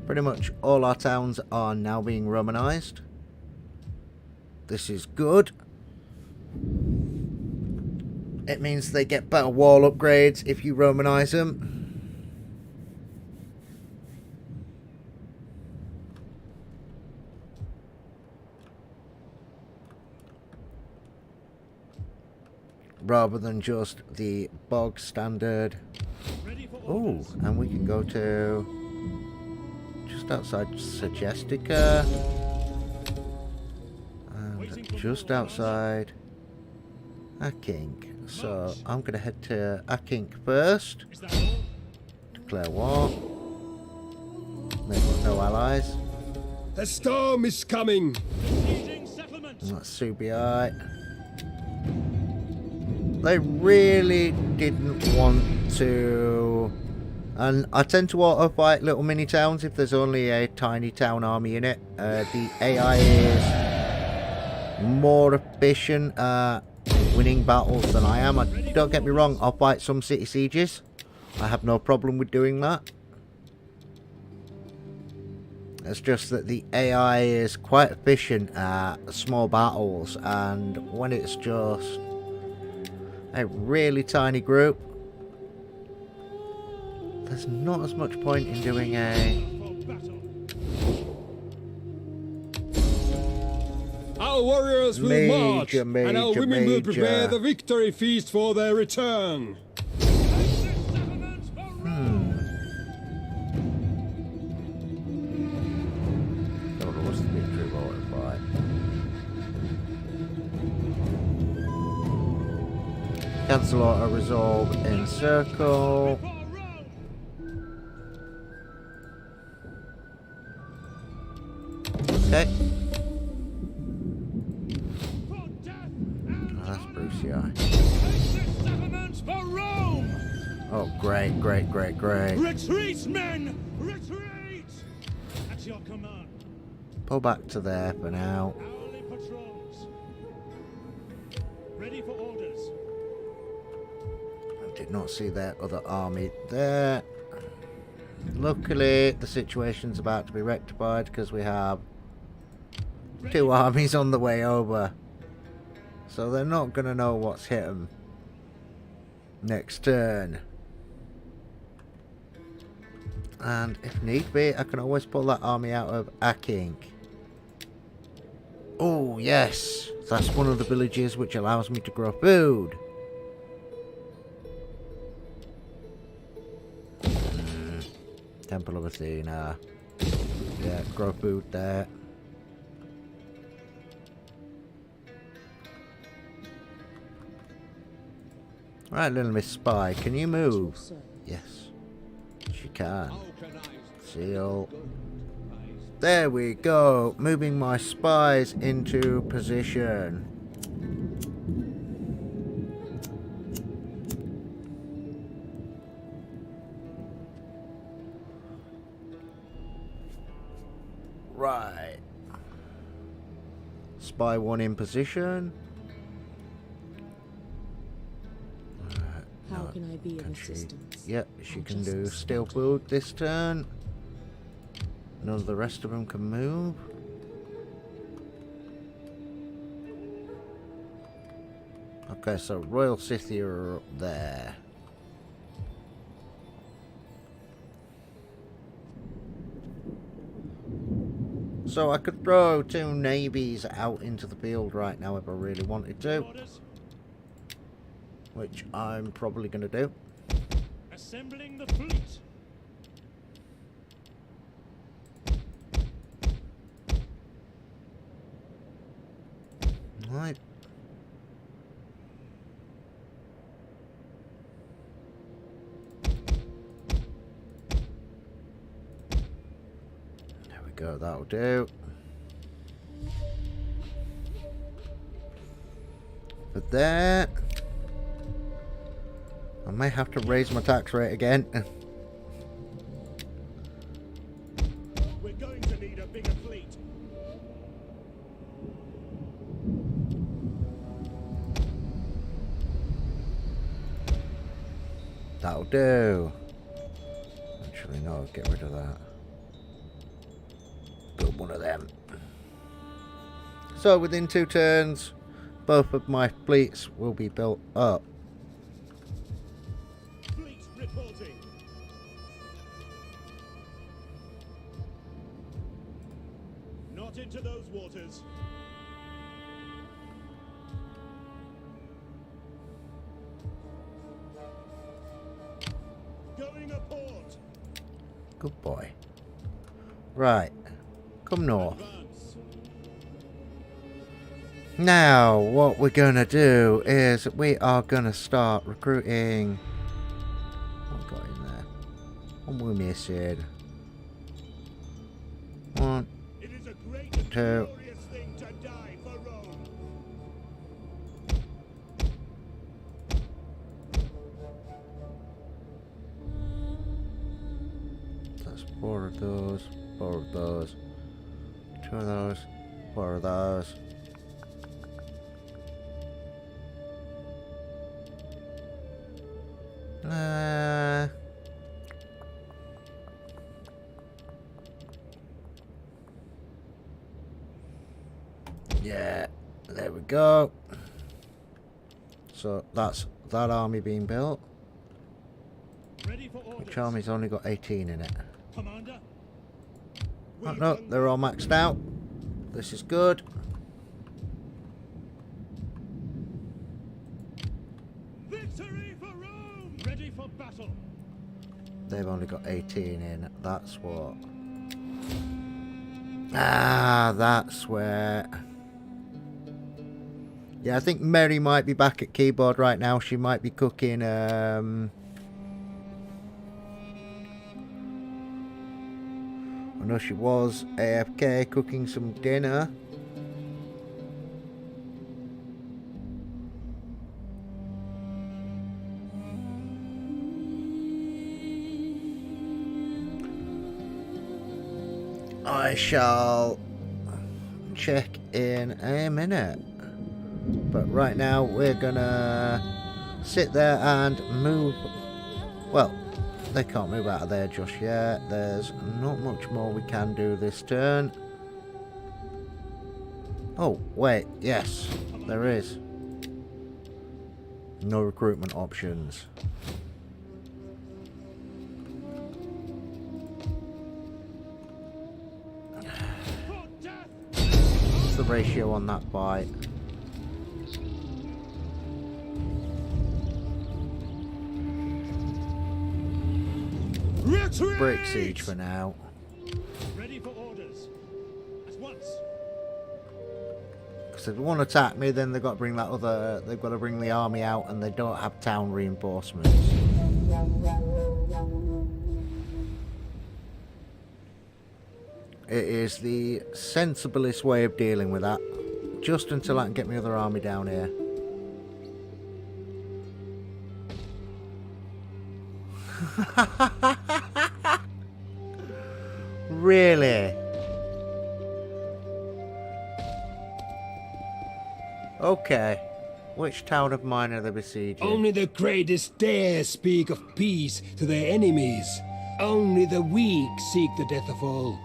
Pretty much all our towns are now being Romanized. This is good. It means they get better wall upgrades if you Romanize them. Rather than just the bog standard. Oh, and we can go to just outside Segestica. And just outside Akink. So I'm going to head to Akink first. Declare war. They've got no allies. A storm is coming! And that's Subii. They really didn't want to... And I tend to auto-fight little mini towns if there's only a tiny town army in it. The AI is more efficient at winning battles than I am. Don't get me wrong, I'll fight some city sieges. I have no problem with doing that. It's just that the AI is quite efficient at small battles, and when it's just a really tiny group, there's not as much point in doing a... Our warriors will march, and our women will prepare the victory feast for their return. What's the victory voted by? Cancel auto resolve in circle. Okay. Oh, that's Brucei. Oh, great, great, great, great. Retreat, men! Retreat! At your command. Pull back to there for now. Hourly patrols. Ready for orders. I did not see that other army there. Luckily, the situation's about to be rectified because we have two armies on the way over. So they're not going to know what's hit them next turn. And if need be, I can always pull that army out of Akink. Oh, yes. That's one of the villages which allows me to grow food. Temple of Athena. Yeah, grow food there. Right, little Miss Spy, can you move? Yes, she can. Seal. There we go. Moving my spies into position. Right. Spy 1 in position. How can I be of Can she? assistance? Yep, she Or can do justice? steel build this turn. None of the rest of them can move. Okay, so Royal Scythia are up there. So I could throw 2 navies out into the field right now if I really wanted to, Orders. which I'm probably going to do. Assembling the fleet. Right. There we go, that'll do. But there, I may have to raise my tax rate again. We're going to need a bigger fleet. That'll do. Actually, no, get rid of that. Build one of them. So within 2 turns, both of my fleets will be built up. Fleet reporting. Not into those waters. Going a port. Good boy. Right. Come north. Advance. Now, what we're going to do is we are going to start recruiting. What got in there? What we missing? 1, It is a great and 2. glorious thing to die for Rome. That's 4 of those, 4 of those, 2 of those, 4 of those. Yeah, there we go. So that's that army being built. Ready for orders. Which army's only got 18 in it? Commander. Oh, no, they're all maxed out. This is good. Victory for Rome. Ready for battle. They've only got 18 in. That's what. Ah, that's where. Yeah, I think Mary might be back at keyboard right now. She might be cooking. I know she was AFK cooking some dinner. I shall check in a minute. But right now we're gonna sit there and move. Well, they can't move out of there just yet. There's not much more we can do this turn. Oh, wait, yes, there is. No recruitment options. For death. What's the ratio on that bite? Retreat. Break siege for now. Ready for orders. At once. Because if they want to attack me, then they've got to bring that other. They've got to bring the army out, and they don't have town reinforcements. It is the sensiblest way of dealing with that. Just until I can get my other army down here. Really? Okay. Which town of mine are they besieging? Only the greatest dare speak of peace to their enemies. Only the weak seek the death of all.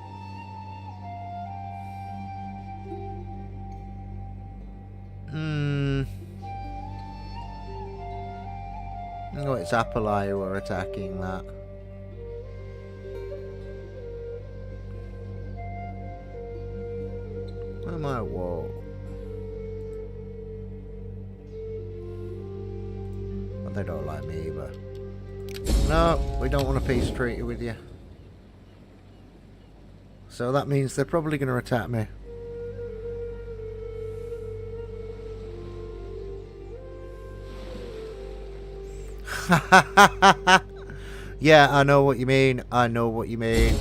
Oh, it's Apolai who are attacking that. Where am I? Whoa. Well, they don't like me either. No, we don't want a peace treaty with you. So that means they're probably going to attack me. Yeah, I know what you mean. I know what you mean.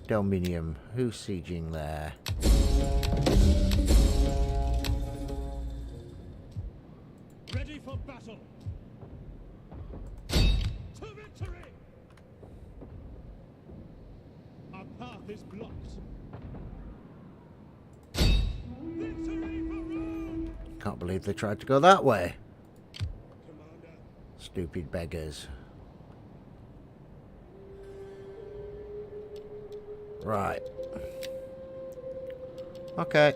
Dominium. Who's sieging there? Ready for battle. To victory. Our path is blocked. Victory for Rome. Can't believe they tried to go that way. Commander, Stupid beggars. Right. Okay.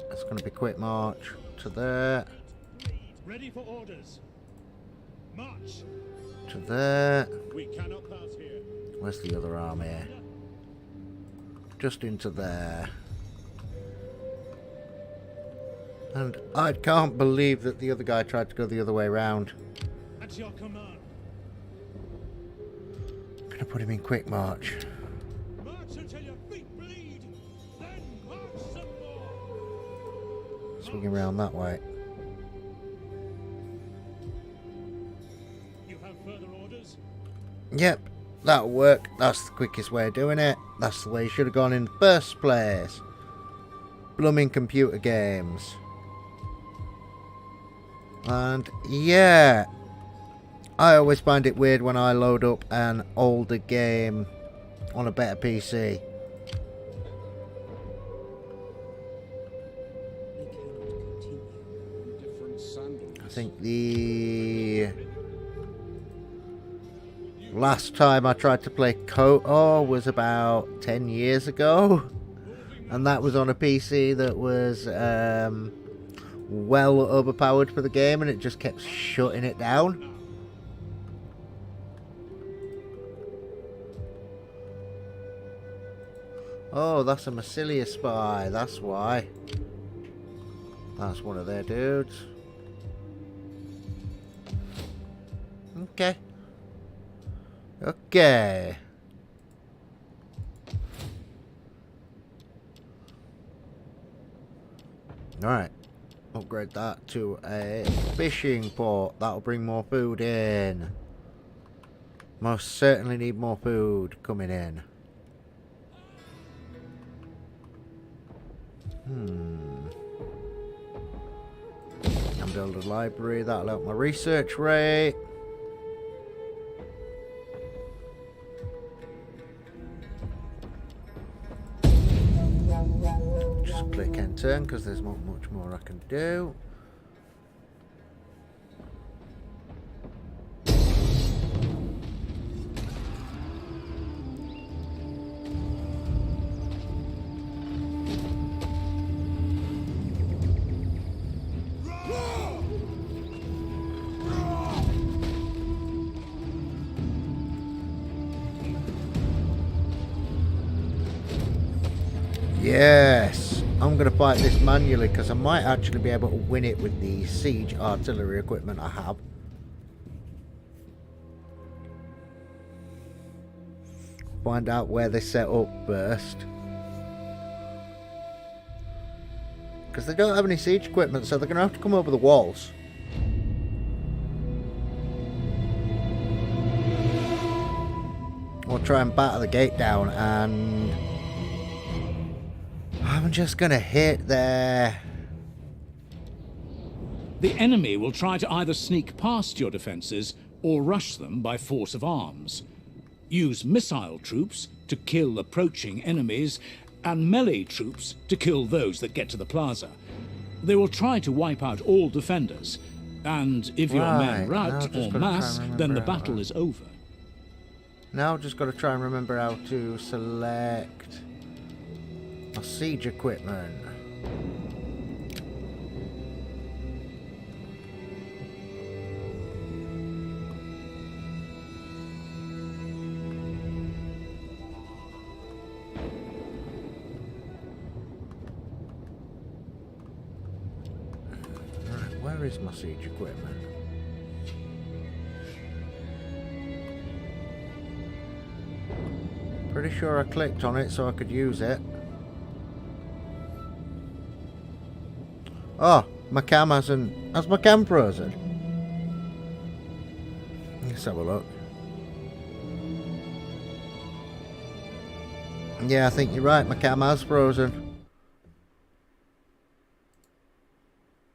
That's going to be quick march to there. Ready for orders. March. To there. We cannot pass here. Where's the other army? Just into there. And I can't believe that the other guy tried to go the other way around. At your command. Gonna put him in quick march. March until your feet bleed. Then march some more. Swing around that way. You have further orders? Yep, that'll work. That's the quickest way of doing it. That's the way you should have gone in the first place. Blooming computer games. And yeah, I always find it weird when I load up an older game on a better PC. I cannot continue. Different sandals. I think the last time I tried to play KOTOR was about 10 years ago. And that was on a PC that was well overpowered for the game, and it just kept shutting it down. Oh, that's a Massilia spy, that's why. That's one of their dudes. Okay. Okay. Alright. Upgrade that to a fishing port. That'll bring more food in. Most certainly need more food coming in. And build a library. That'll help my research rate. Just click and turn because there's not much more I can do. Yes, I'm going to fight this manually because I might actually be able to win it with the siege artillery equipment I have. Find out where they set up first. Because they don't have any siege equipment, so they're going to have to come over the walls. Or try and batter the gate down, and I'm just going to hit there. The enemy will try to either sneak past your defences or rush them by force of arms. Use missile troops to kill approaching enemies and melee troops to kill those that get to the plaza. They will try to wipe out all defenders. And if your men Right, now rout I've just or gotta try mass, and then the remember how battle to- is over. Now I've just got to try and remember how to select my siege equipment. Right, where is my siege equipment? Pretty sure I clicked on it so I could use it. Oh, my cam hasn't... Has my cam frozen? Let's have a look. Yeah, I think you're right. My cam has frozen.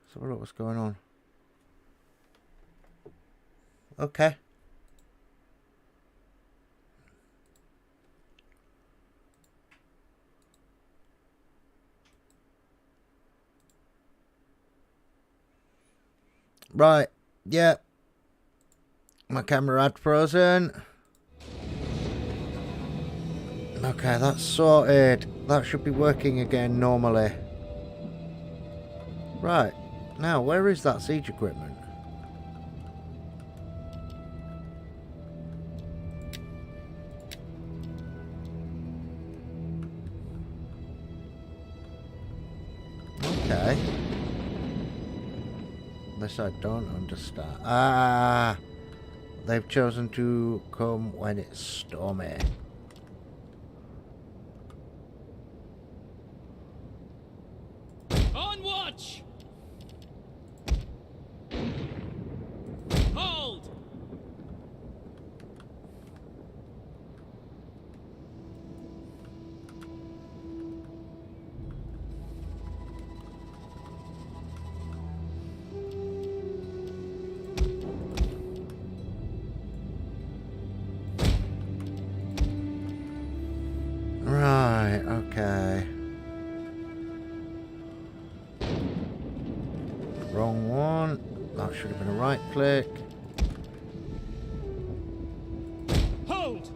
Let's have a look what's going on. Okay. Right, yeah. My camera had frozen. Okay, that's sorted. That should be working again normally. Right, now where is that siege equipment? Okay. This I don't understand. Ah! They've chosen to come when it's stormy. On watch! Hold! Right, okay. Wrong one. That should have been a right click. Hold!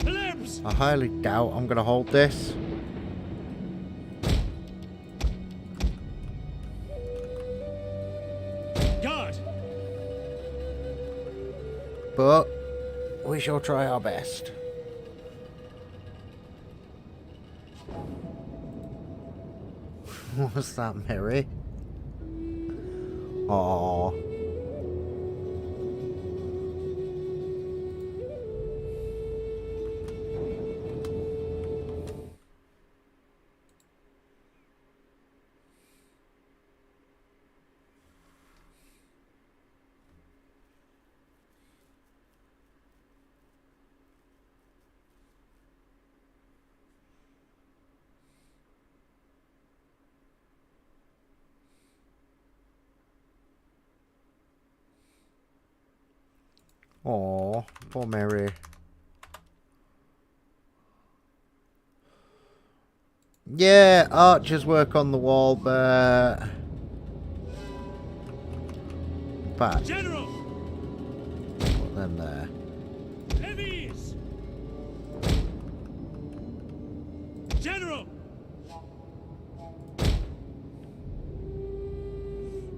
Plebs! I highly doubt I'm going to hold this. Guard! But we shall try our best. What's that, Mary? Aww. Aw, poor Mary. Yeah, archers work on the wall, but... But General! put them there. Levies! General!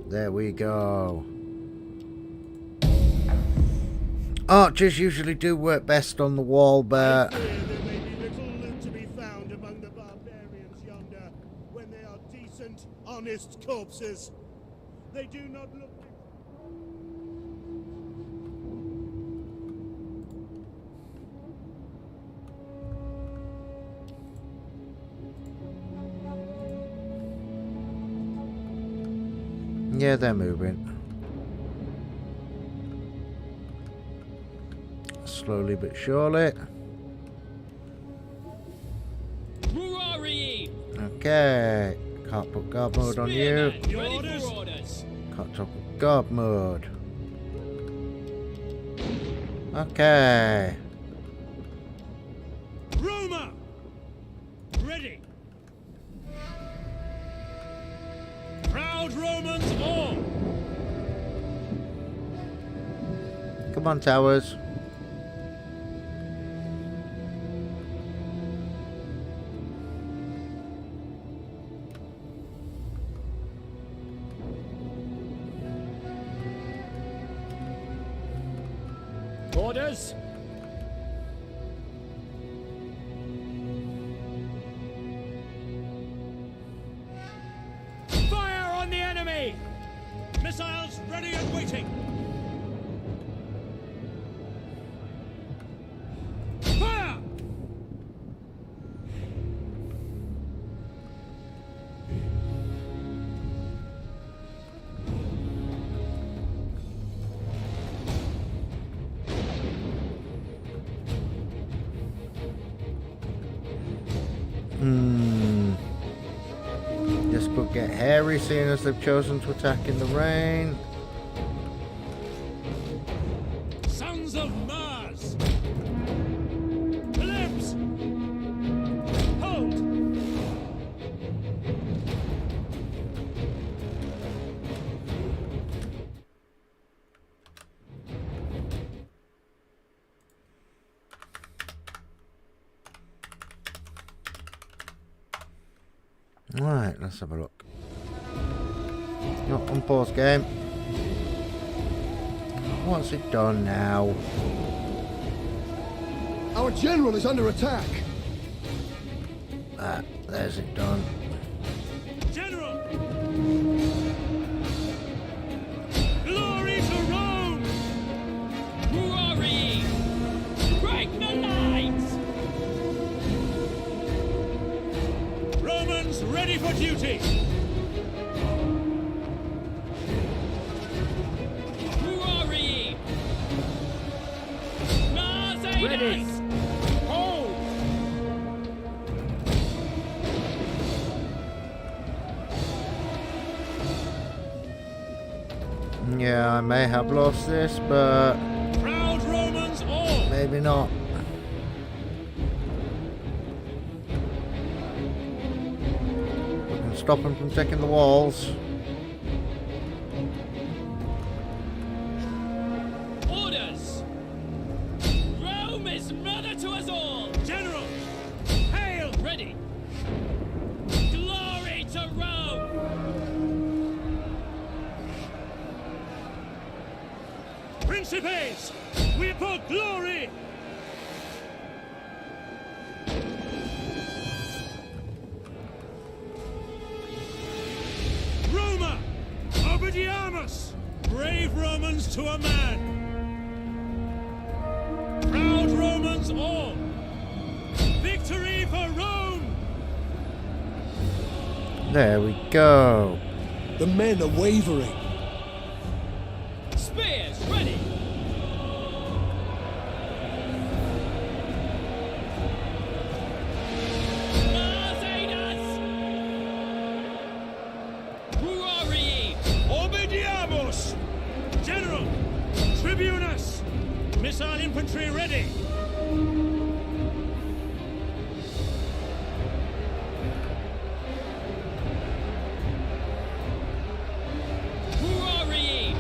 There we go. Archers usually do work best on the wall, but... There may be little loot to be found among the barbarians yonder when they are decent, honest corpses. They do not look... Yeah, they're moving. Slowly but surely. Rurari! Okay. Can't put guard mode on you. Spearman, ready for orders. Can't talk guard mode. Okay. Roma! Ready! Proud Romans all! Come on, towers. Orders? Fire on the enemy! Missiles ready and waiting! Fire! This could get hairy, seeing as they've chosen to attack in the rain. Sons of Mars! Limbs! Hold! Right, let's have a look. Not unpause game. What's it done now? Our general is under attack. Ah, there's it done. General! Glory to Rome! Glory! Break the lines! Romans ready for duty! Glory! Mars Ready! aid us! Hold! Yeah, I may have lost this, but Proud Romans all! maybe not. We can stop them from taking the walls. Orders! Rome is mother to us all! General! Hail! Ready! Glory to Rome! Principes! We put glory! Roma! Obediamus! Brave Romans to a man! Proud Romans all! Victory for Rome! There we go. The men are wavering. Spears ready! Mars aid us! Glory! Obediamus! General! Tribunus! Missile infantry ready! Glory!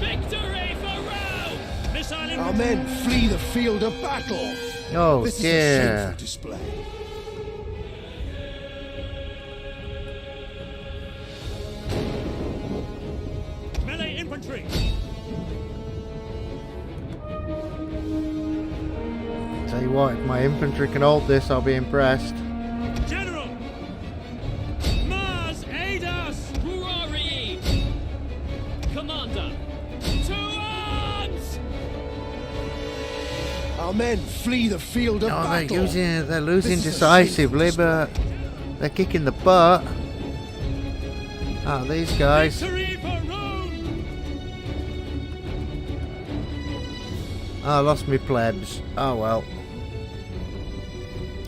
Victory for Rome! Missile Our infantry! men flee the field of battle. Oh This is a dear. shameful display. Melee infantry! Tell you what, if my infantry can hold this, I'll be impressed. General! Mars aid us! Glory! Commander! To arms! Our men flee the field of Oh, battle. they're losing This is a decisively, shameful but they're kicking the butt. Ah, these guys. Victory for Rome! I lost me plebs. Oh well.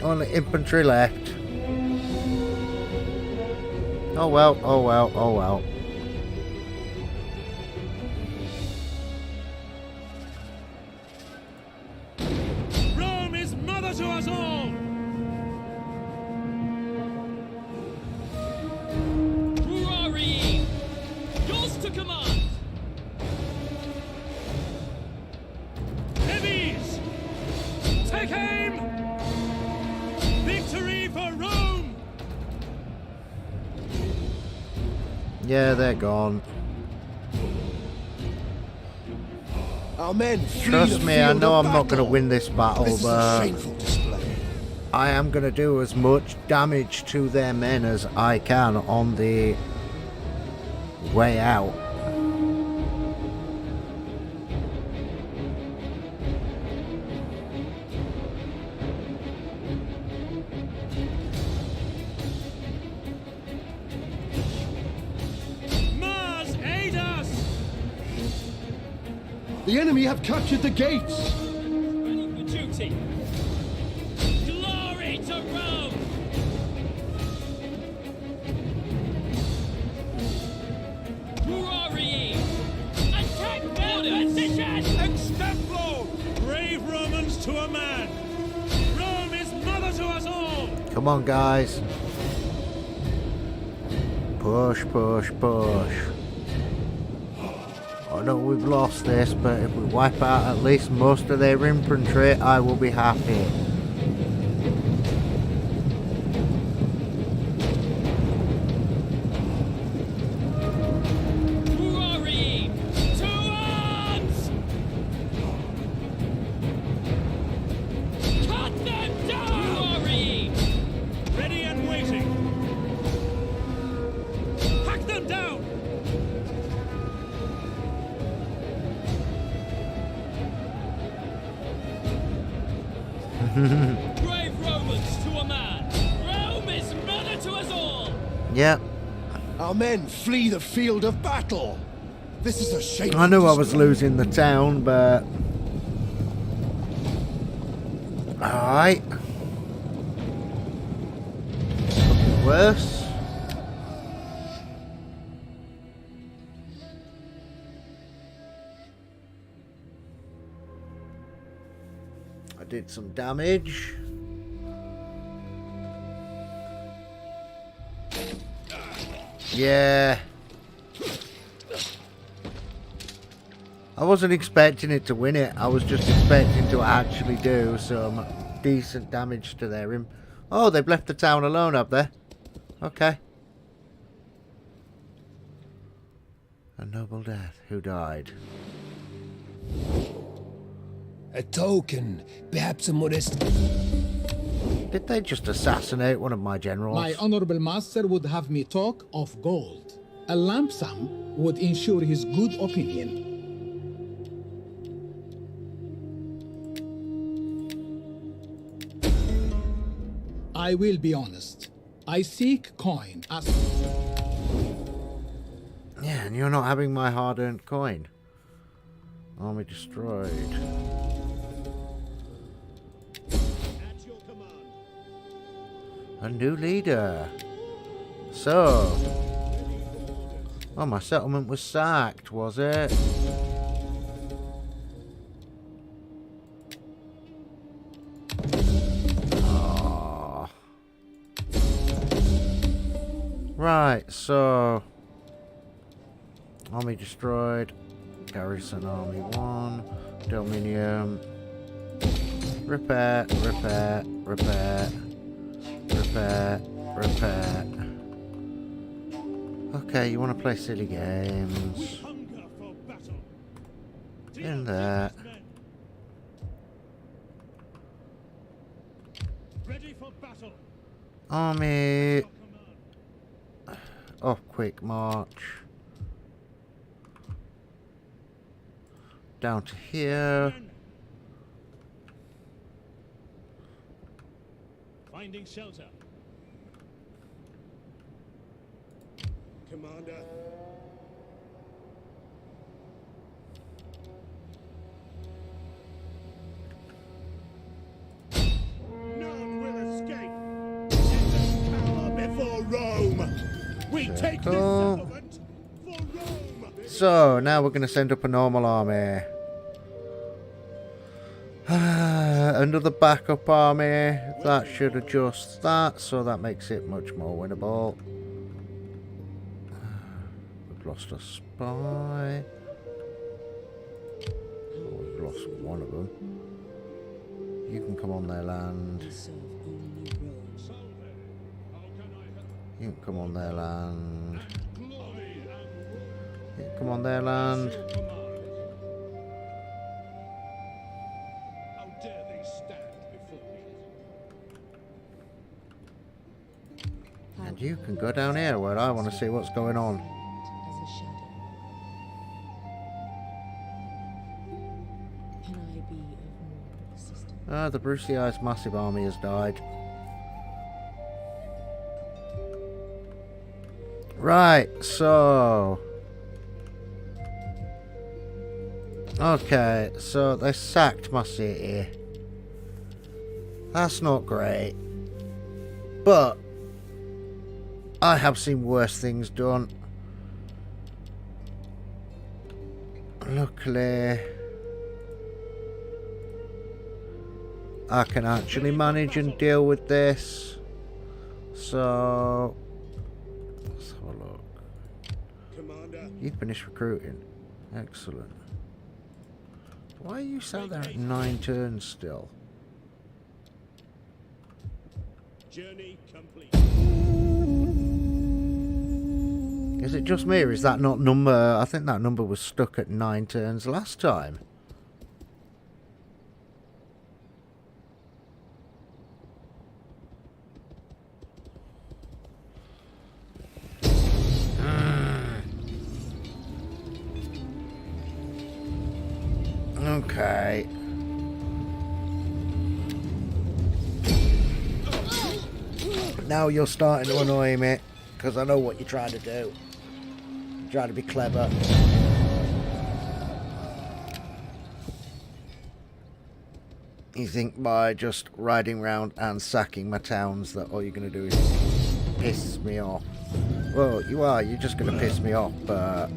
Only infantry left. Oh well, oh well, oh well. Rome is mother to us all! Glory! Yeah, they're gone. Our men flee Trust the me, I field know of I'm not going to battle. win this battle, This is a but shameful display. I am going to do as much damage to their men as I can on the way out. Mars, aid us! The enemy have captured the gates. Ready for duty. Glory to Rome! Glory! Attack their position! Extemplo! Brave Romans to a man! Rome is mother to us all! Come on, guys. Push, push, push. I know we've lost this, but if we wipe out at least most of their infantry, I will be happy. Glory! To arms! Cut them down! Glory! Ready and waiting! Hack them down! Brave Romans to a man! Rome is mother to us all! Yep. Our men flee the field of battle. This is a shameful I knew I was display. losing the town, but... Alright. Could be worse. I did some damage. Yeah. I wasn't expecting it to win it. I was just expecting to actually do some decent damage to their Oh, they've left the town alone up there. Okay. A noble death. Who died? A token, perhaps a modest. Did they just assassinate one of my generals? My honorable master would have me talk of gold. A lump sum would ensure his good opinion. I will be honest. I seek coin as... Yeah, and you're not having my hard-earned coin. Army destroyed. At your command. A new leader. So... Oh, my settlement was sacked, was it? Oh. Right, so... Army destroyed. Garrison Army 1. Dominion. Repair, repair, repair. Repair, repair. Okay, you want to play silly games. Hunger for battle! In there. Ready for battle! Army. Your command. Oh, quick march. Down to here. Men. Finding shelter. Commander. None will escape. Power before Rome. We take this Circle. settlement for Rome. So, now we're going to send up a normal army. Another backup army. That should adjust that, so that makes it much more winnable. We've lost a spy. Oh, we've lost one of them. You can come on their land. We serve only Rome. Salve! How can I help? You can come on their land. Glory! Yeah, come on there, land. Your command. How dare they stand before me? And you can go down here where I want to see what's going on. As a shadow. Can I be of more assistance? Ah, the Brucey Eyes massive army has died. Right, so... Okay, so they sacked my city. That's not great. But I have seen worse things done. Luckily, I can actually manage and deal with this. So, let's have a look. Commander. You finished recruiting. Excellent. Why are you sat there at 9 turns still? Journey complete. Is it just me, or is that not number? I think that number was stuck at 9 turns last time. Okay. Now you're starting to annoy me, because I know what you're trying to do. You're trying to be clever. You think by just riding round and sacking my towns that all you're going to do is piss me off. Well, you are. You're just going to piss me off, but...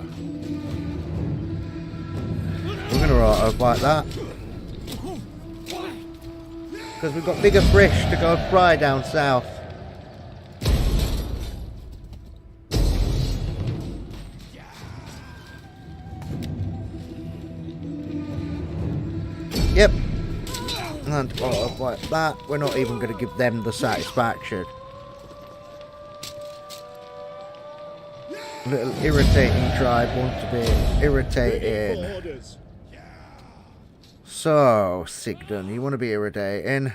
we're going to auto like that. Because we've got bigger fish to go fry down south. Yep. And auto like that. We're not even going to give them the satisfaction. Little irritating tribe want to be irritating. Orders. So, Sigdon, you want to be irritating?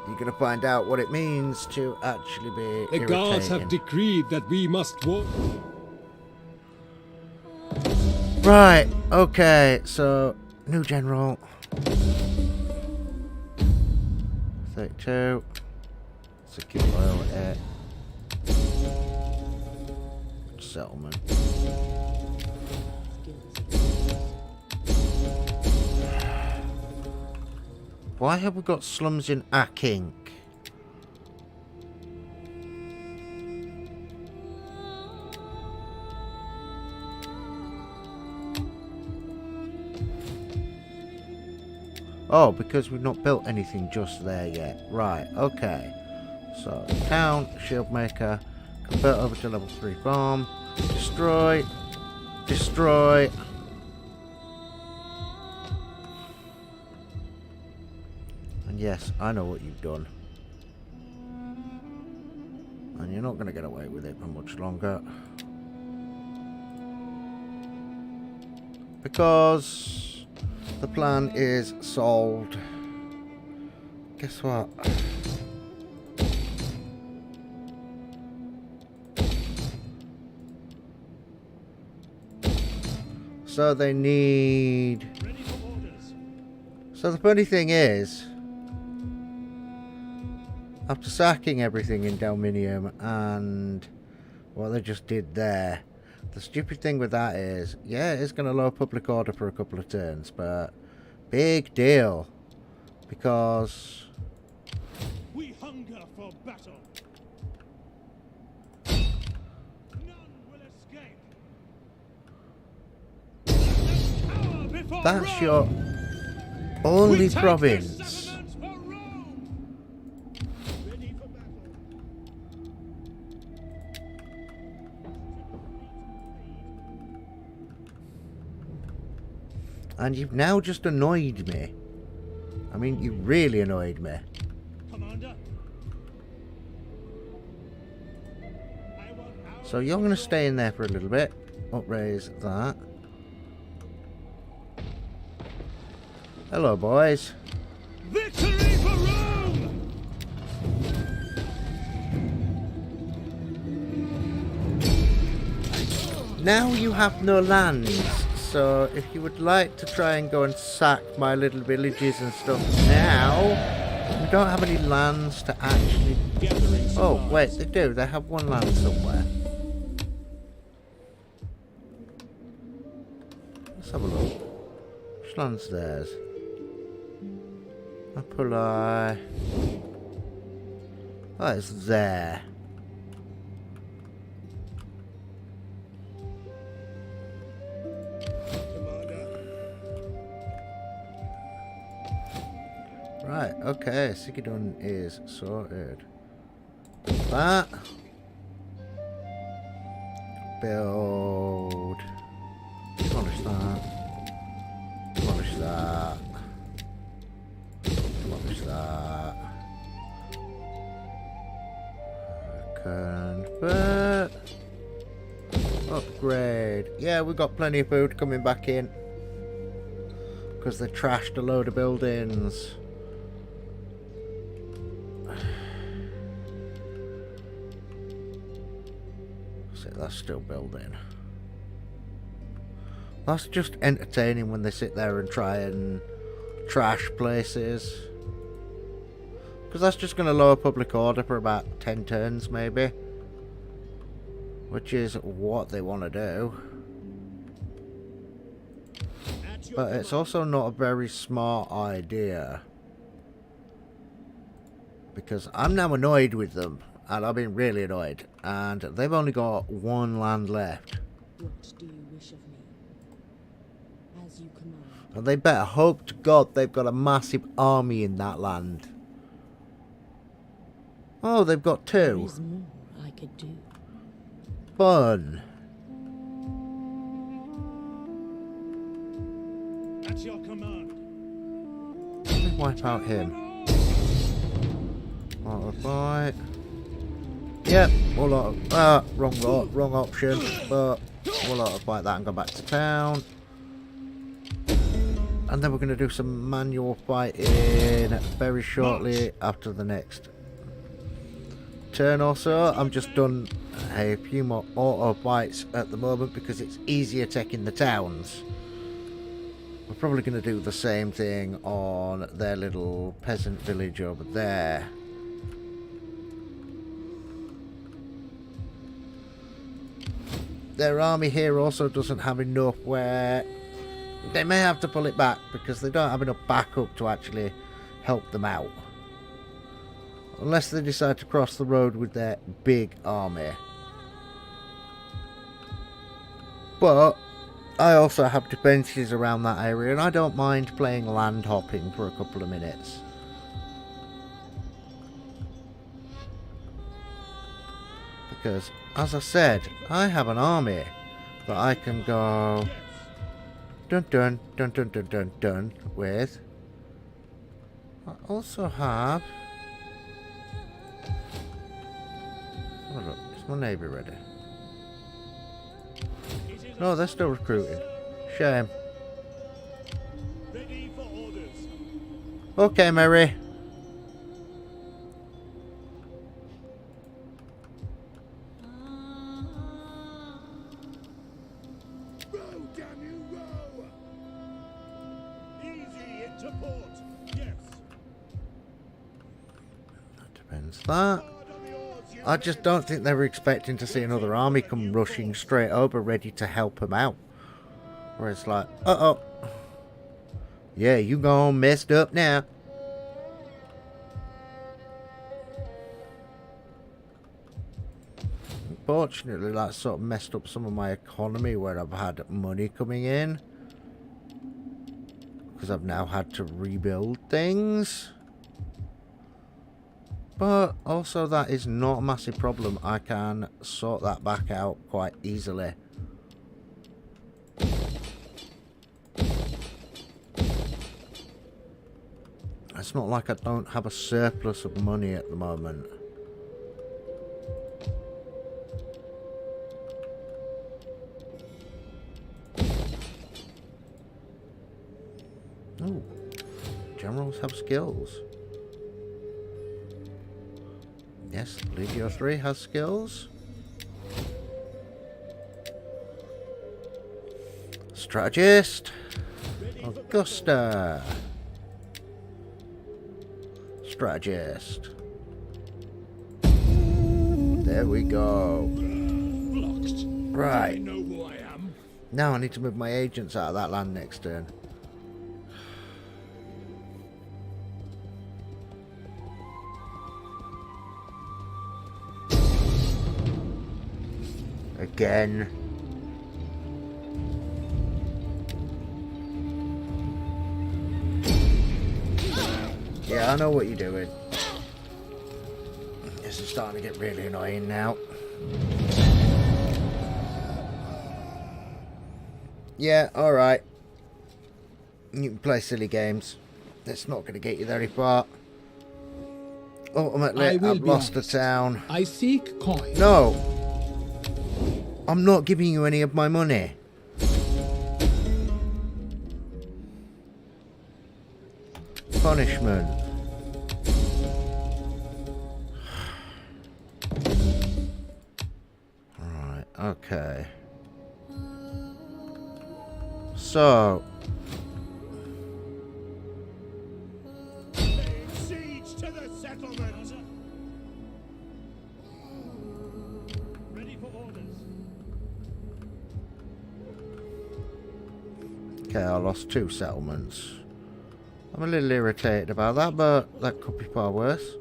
You're going to find out what it means to actually be The irritating. gods have decreed that we must walk. Right, okay, so, new general. 32. Secure loyalty. Settlement. Why have we got slums in Akink? Oh, because we've not built anything just there yet. Right, okay. So, town, shield maker, convert over to level 3 farm, destroy, destroy. And yes, I know what you've done. And you're not going to get away with it for much longer. Because the plan is solved. Guess what? So they need... Ready for orders. So the funny thing is, after sacking everything in Delminium and what they just did there, the stupid thing with that is, yeah, it's going to lower public order for a couple of turns, but big deal, because We hunger for battle. None will escape. Let them cower before that's Rome. your only We take province. this settlement for Rome. Ready for battle. And you've now just annoyed me. I mean, you really annoyed me. Commander. I want our So you're going to stay in there for a little bit. Upraise that. Hello, boys. Victory for Rome! Now you have no lands, so if you would like to try and go and sack my little villages and stuff now, we don't have any lands to actually... Oh, wait, they do. They have one land somewhere. Let's have a look. Which land's theirs? Apulai. Oh, it's there. Right, okay, Sikidon is sorted. That. Build. Demolish that. Demolish that. Demolish that. Convert. Upgrade. Yeah, we got plenty of food coming back in. Because they trashed a load of buildings. That's still building. That's just entertaining when they sit there and try and trash places. Because that's just going to lower public order for about 10 turns maybe. Which is what they want to do. But it's also not a very smart idea. Because I'm now annoyed with them. And I've been really annoyed. And they've only got one land left. What do you wish of me? As you command. And they better hope to God they've got a massive army in that land. Oh, they've got two. There is more I could do. Fun. At your command. Let me wipe out him. Multiply. Yep, we'll wrong option, but we'll fight that and go back to town. And then we're going to do some manual fighting very shortly after the next turn or so. I'm just done a few more auto fights at the moment because it's easier taking the towns. We're probably going to do the same thing on their little peasant village over there. Their army here also doesn't have enough where they may have to pull it back because they don't have enough backup to actually help them out. Unless they decide to cross the road with their big army. But I also have defences around that area and I don't mind playing land hopping for a couple of minutes. Because, as I said, I have an army that I can go dun dun dun dun dun dun dun with. I also have... Oh look, is my navy ready? No, they're still recruiting. Shame. Ready for orders. Okay, Mary. Row, damn you, row! Easy into port. Yes. That depends that. I just don't think they were expecting to see another army come rushing straight over ready to help them out. Where it's like, uh-oh. Yeah, you gone messed up now. Unfortunately, that sort of messed up some of my economy where I've had money coming in. Because I've now had to rebuild things. But also that is not a massive problem. I can sort that back out quite easily. It's not like I don't have a surplus of money at the moment. generals have skills. Yes, Legio 3 has skills. Strategist. Augusta. Strategist. There we go. Blocked. Right. I know who I am. Now I need to move my agents out of that land next turn. Again. Yeah, I know what you're doing. This is starting to get really annoying now. Yeah, alright. You can play silly games. It's not going to get you very far. Ultimately, I've lost the town. I seek coin. No! I'm not giving you any of my money. Punishment. Right, okay. So... Siege to the settlement! Ready for orders. Okay, I lost 2 settlements. I'm a little irritated about that, but that could be far worse.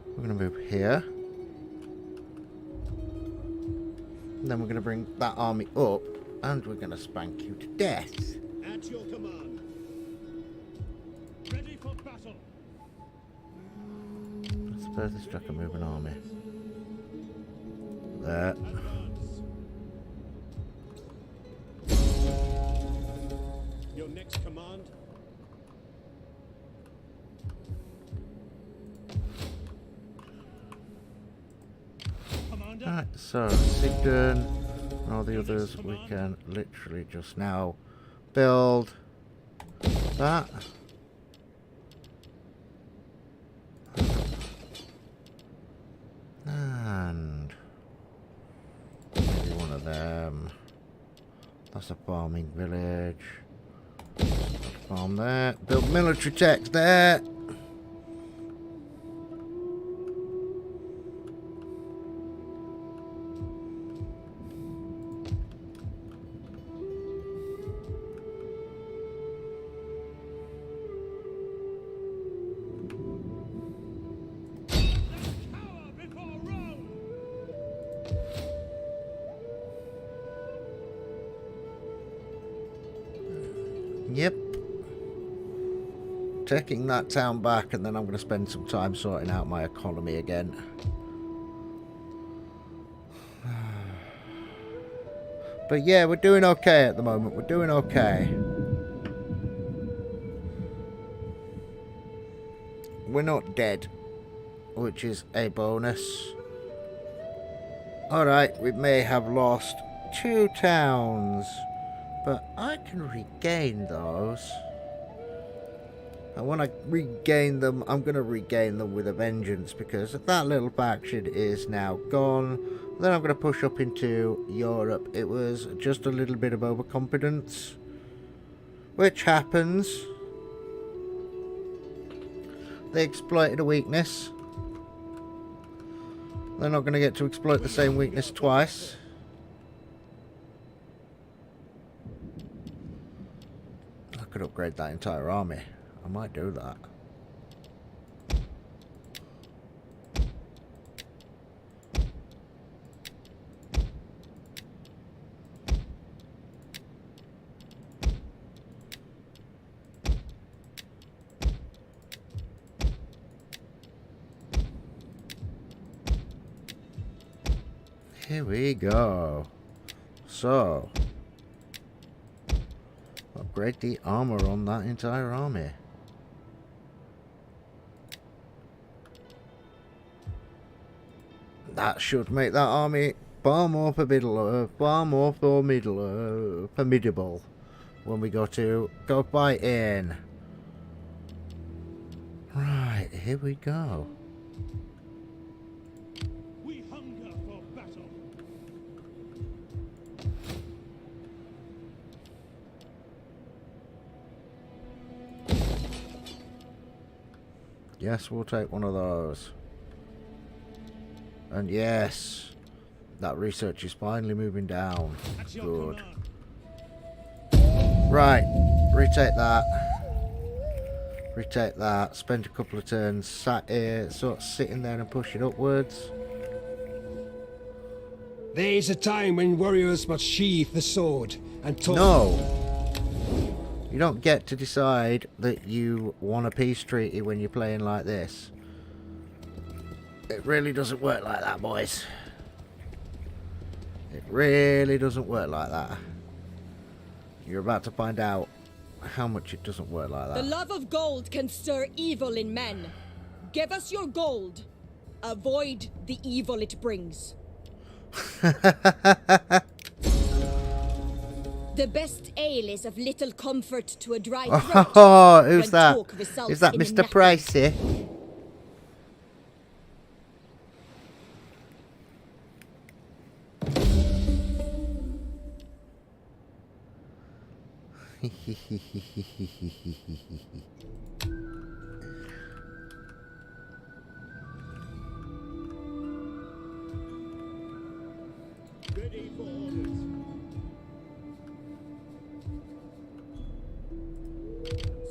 We're going to move here. And then we're going to bring that army up, and we're going to spank you to death. At your command. Ready for battle. What's the furthest I can move an army? There. Advance. Your next command. Commander. Right, so Sigden and all the others we can literally just now build that. And maybe one of them. That's a farming village. Farm there. Build military tech there. Power before Rome. Yep. Taking that town back, and then I'm going to spend some time sorting out my economy again. But yeah, we're doing okay at the moment. We're doing okay. We're not dead, which is a bonus. Alright, we may have lost 2 towns, but I can regain those. And when I regain them, I'm going to regain them with a vengeance, because that little faction is now gone. Then I'm going to push up into Europe. It was just a little bit of overconfidence, which happens. They exploited a weakness. They're not going to get to exploit the same weakness twice. I could upgrade that entire army. I might do that. Here we go. So, upgrade the armor on that entire army. That should make that army far more formidable. when we go fighting. Right, here we go. We hunger for battle. Yes, we'll take one of those. And yes, that research is finally moving down. At your Good. command. Right, retake that. Retake that. Spend a couple of turns sat here, sort of sitting there and pushing upwards. There is a time when warriors must sheath the sword and talk. No! You don't get to decide that you want a peace treaty when you're playing like this. It really doesn't work like that, boys. It really doesn't work like that. You're about to find out how much it doesn't work like that. The love of gold can stir evil in men. Give us your gold. Avoid the evil it brings. The best ale is of little comfort to a dry throat. Oh, who's when that? talk results Is that in a Mr. napping. Pricey? Ready for orders.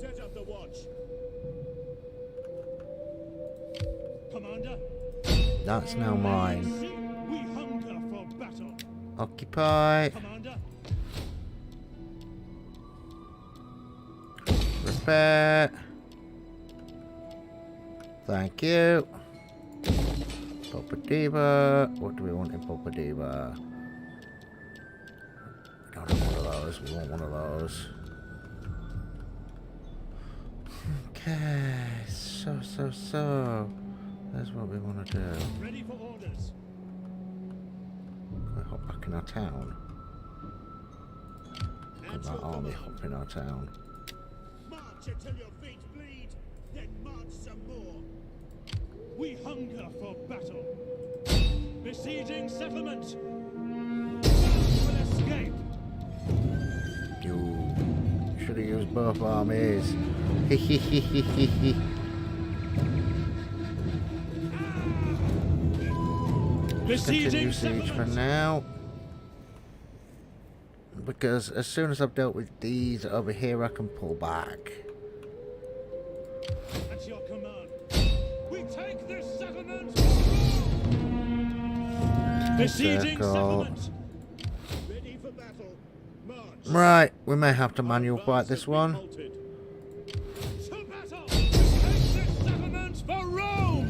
Set up the watch. Commander. That's now mine. We hunger for battle. Occupy. Commander. Repair. Thank you. Popadiva. What do we want in Popadiva? We don't want one of those. We want one of those. Okay. So. That's what we want to do. Ready for orders. Can we hop back in our town? Got At that your army command. hop in our town. March until your feet bleed, then march some more. We hunger for battle. Besieging settlement. Will escape. You should have used both armies. Besieging Continue siege for settlement. now. Because as soon as I've dealt with these over here, I can pull back. At your command. We take this settlement. Besieging Circle. settlement. Ready for battle. March. Right, we may have to manual fight this one. Halted. To battle. We take this settlement for Rome.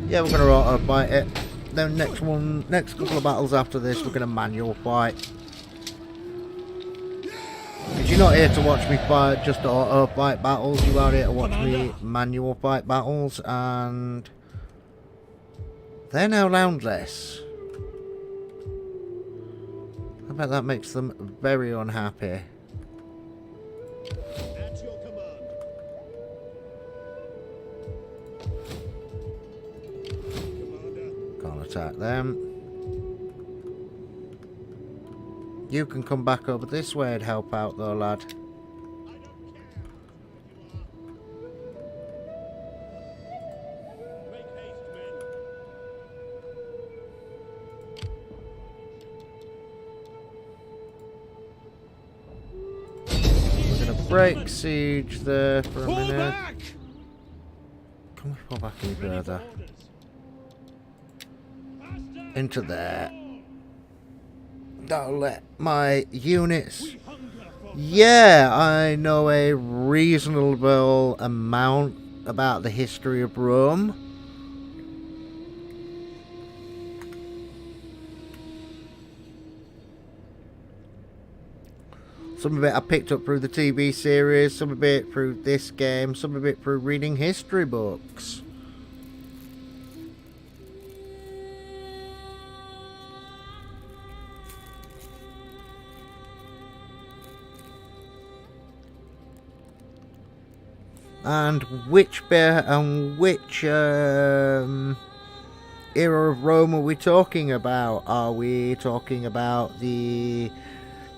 Yeah, we're gonna auto fight it. Then next couple of battles after this, we're gonna manual fight. Because you're not here to watch me fight just auto fight battles. You are here to watch me manual fight battles, and they're now landless. I bet that makes them very unhappy. At your command. Commander. Can't attack them. You can come back over this way and help out though, lad. I don't care what you are. Make haste, men. We're gonna break siege there for a Pull minute. back. Can we pull back any Ready for further? orders. Faster. Into there. That'll let my units. We hunger for Yeah, I know a reasonable amount about the history of Rome. Some of it I picked up through the TV series, some of it through this game, some of it through reading history books. And which era of Rome are we talking about? Are we talking about the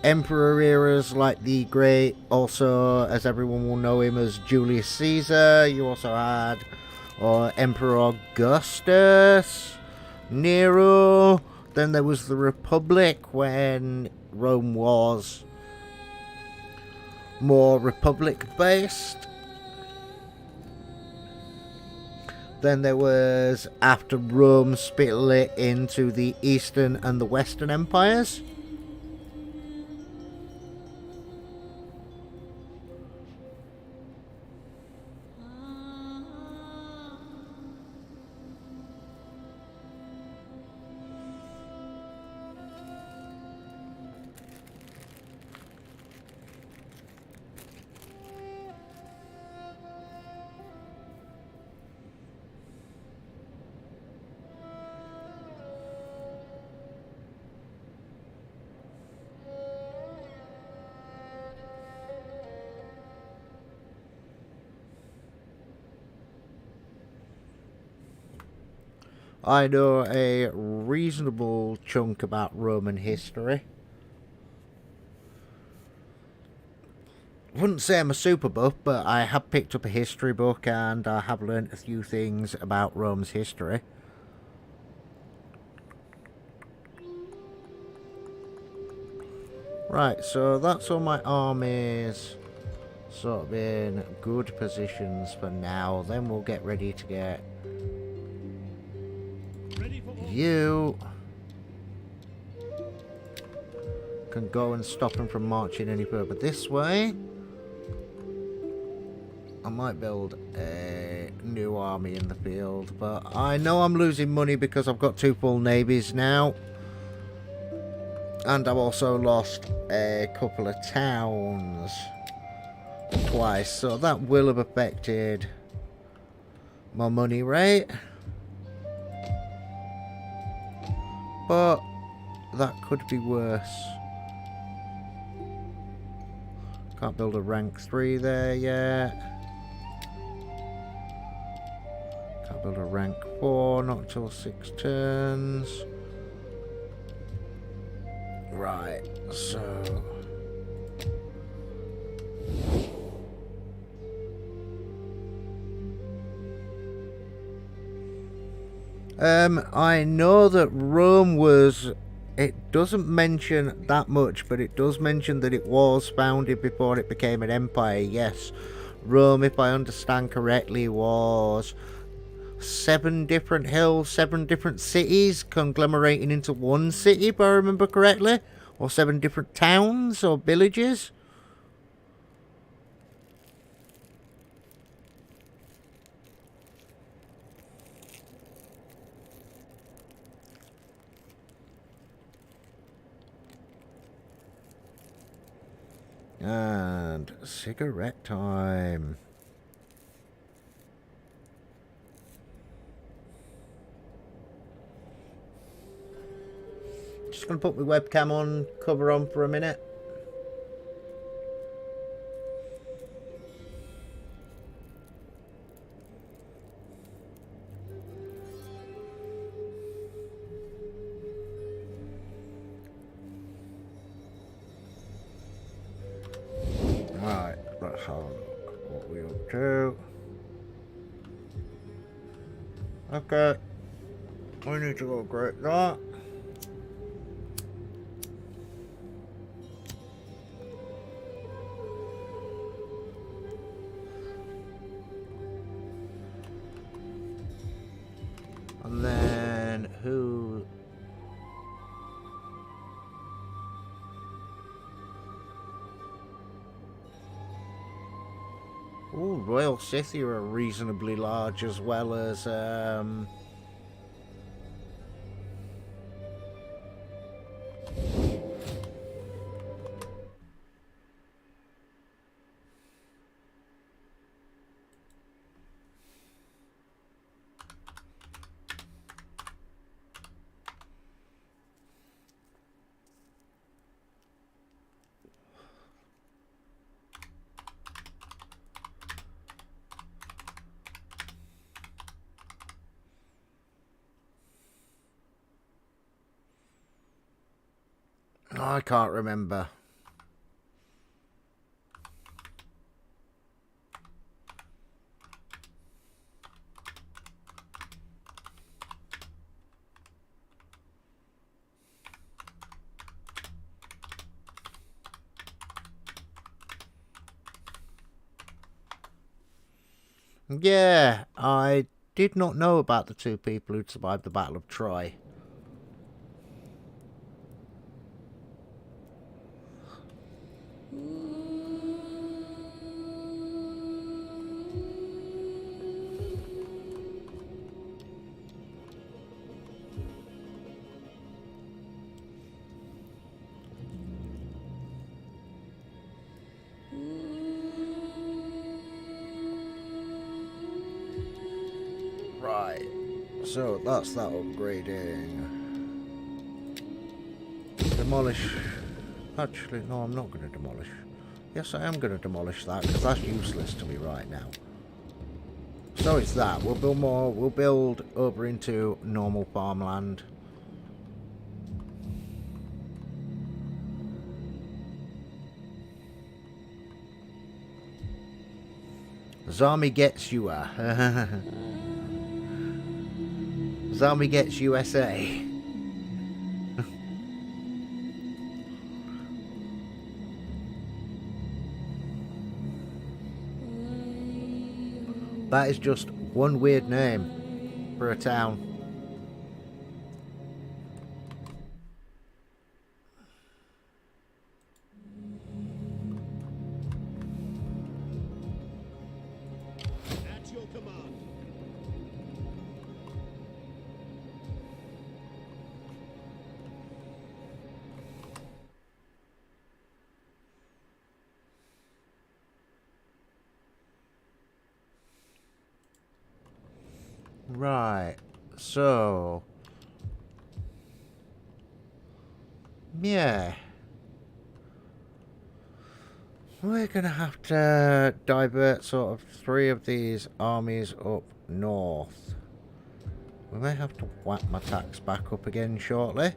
emperor eras like the great, also as everyone will know him as Julius Caesar? You also had Emperor Augustus, Nero. Then there was the Republic, when Rome was more republic based. Then there was after Rome split it into the Eastern and the Western empires. I know a reasonable chunk about Roman history. Wouldn't say I'm a super buff, but I have picked up a history book and I have learnt a few things about Rome's history. Right, so that's all my armies sort of in good positions for now. Then we'll get ready to get you can go and stop him from marching any further this way. I might build a new army in the field, but I know I'm losing money because I've got 2 full navies now. And I've also lost a couple of towns twice, so that will have affected my money rate. But that could be worse. Can't build a rank 3 there yet. Can't build a rank 4, not till 6 turns. Right, so... I know that Rome was... It doesn't mention that much, but it does mention that it was founded before it became an empire, yes. Rome, if I understand correctly, was 7 different hills, 7 different cities conglomerating into one city, if I remember correctly. Or 7 different towns or villages. And cigarette time. Just going to put my webcam on, cover on for a minute. Right, let's have a look what we're up to. Okay, we need to upgrade that. And then who? Ooh, Royal City are reasonably large, as well as I can't remember. Yeah, I did not know about the two people who'd survived the Battle of Troy. Right, so that's that upgrading. Demolish. Actually, no, I'm not going to demolish. Yes, I am going to demolish that because that's useless to me right now. So it's that. We'll build more. We'll build over into normal farmland. Zami gets you. Zami gets USA. That is just one weird name for a town. At your command. Right, so yeah, we're gonna have to divert sort of 3 of these armies up north. We may have to whack my tax back up again shortly.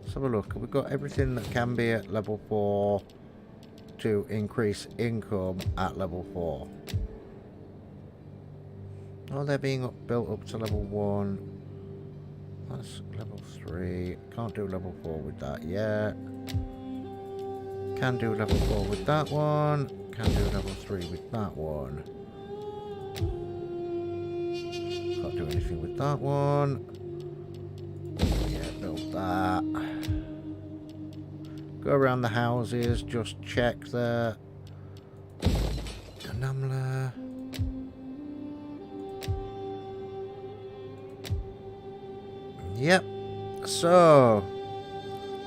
Let's have a look. We've got everything that can be at level 4 to increase income at level 4. Oh, they're being built up to level 1. That's level 3. Can't do level 4 with that yet. Can do level 4 with that one. Can do level 3 with that one. Can't do anything with that one. Yeah, build that. Go around the houses, just check the Namla. Yep. So.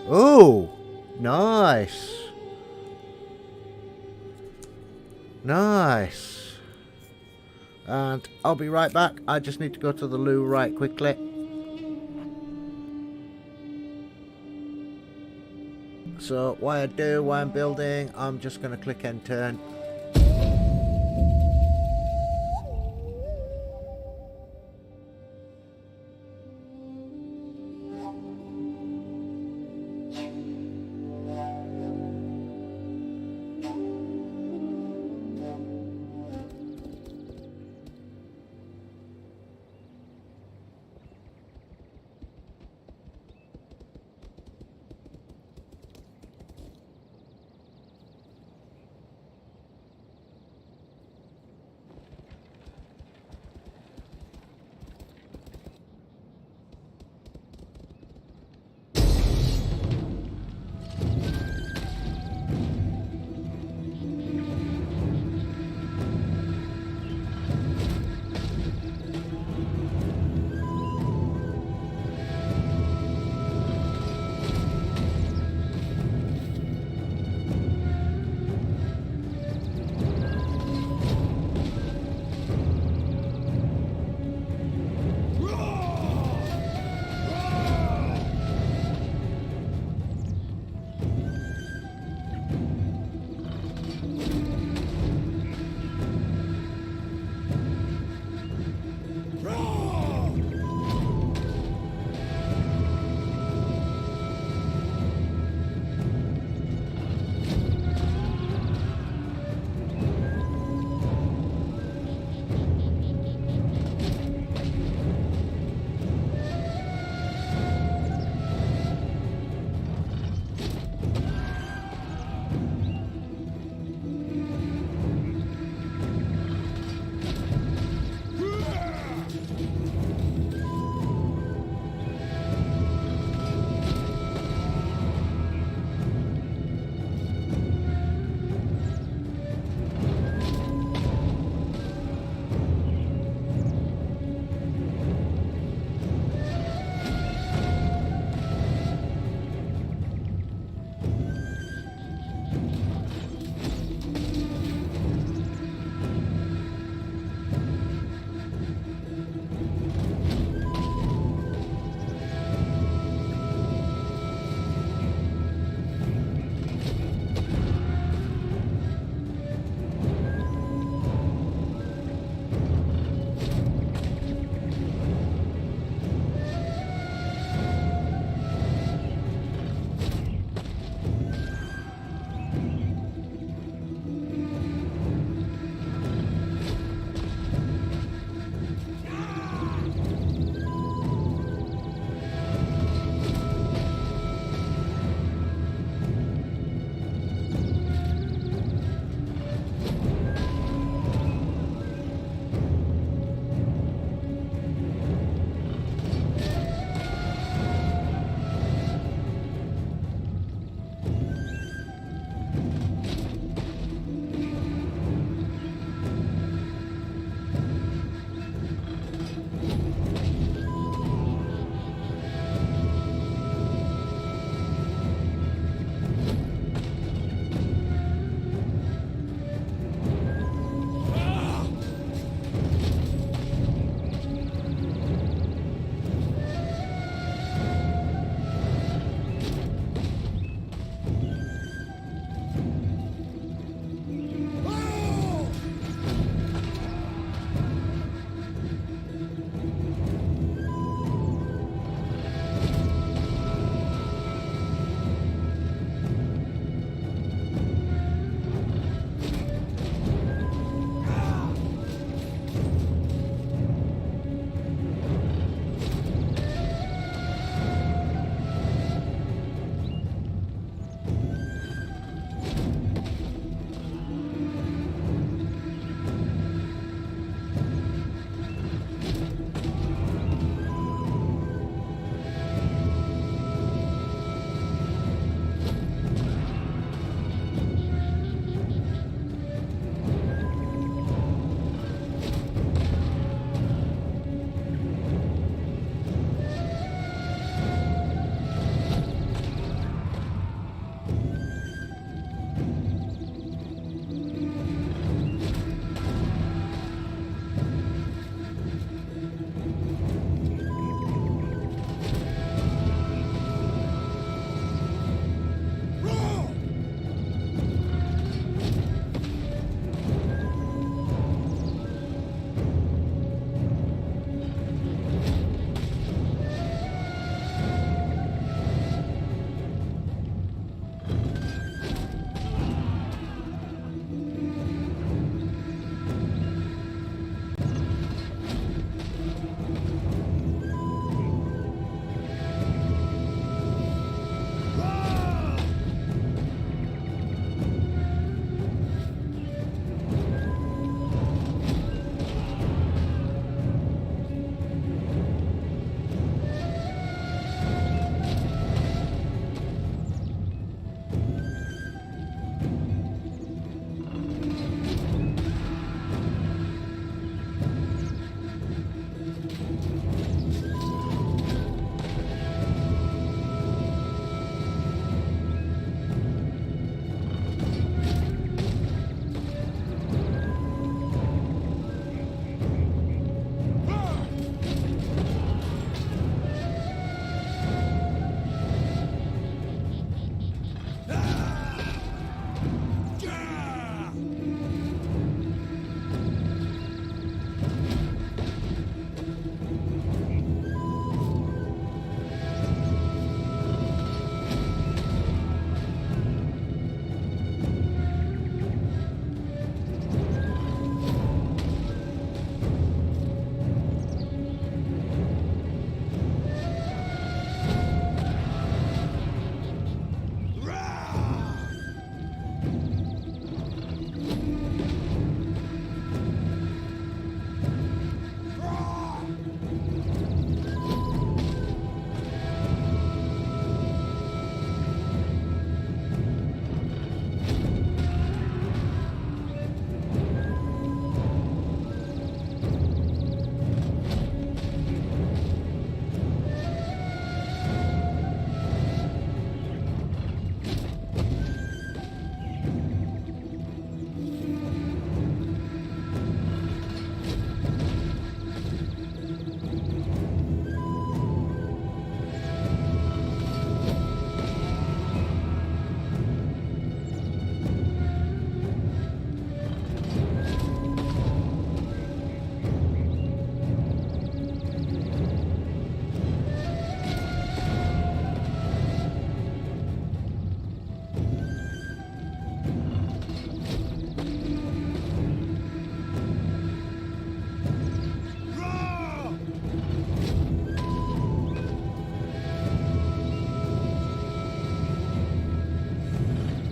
Oh, nice. Nice. And I'll be right back. I just need to go to the loo right quickly. So while I'm building, I'm just going to click end turn.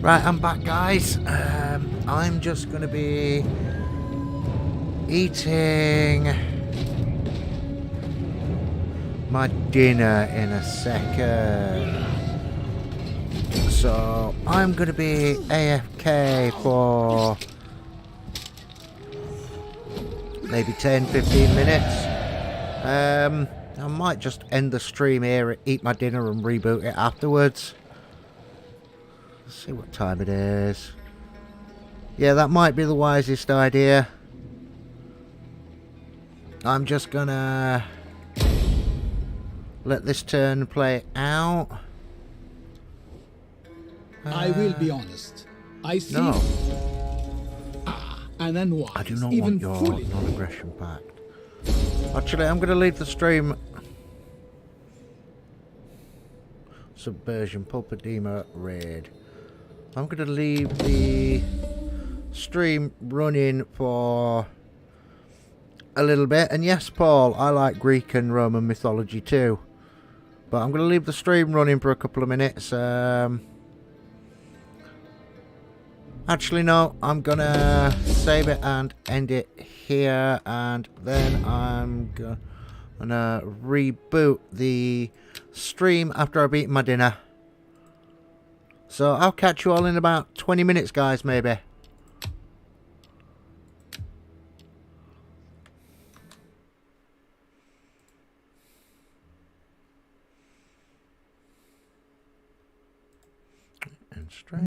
Right, I'm back, guys. I'm just going to be eating my dinner in a second. So I'm going to be AFK for maybe 10-15 minutes. I might just end the stream here, eat my dinner and reboot it afterwards. Let's see what time it is. Yeah, that might be the wisest idea. I'm just gonna let this turn play out. I will be honest. I see No, an unwise, I do not even want your foolish. non-aggression pact. Actually, I'm going to leave the stream. Subversion, Pulpadema, Raid. I'm going to leave the stream running for a little bit. And yes, Paul, I like Greek and Roman mythology too. But I'm going to leave the stream running for a couple of minutes. Actually, no, I'm going to save it and end it here. And then I'm going to reboot the stream after I've eaten my dinner. So I'll catch you all in about 20 minutes, guys, maybe. And straight.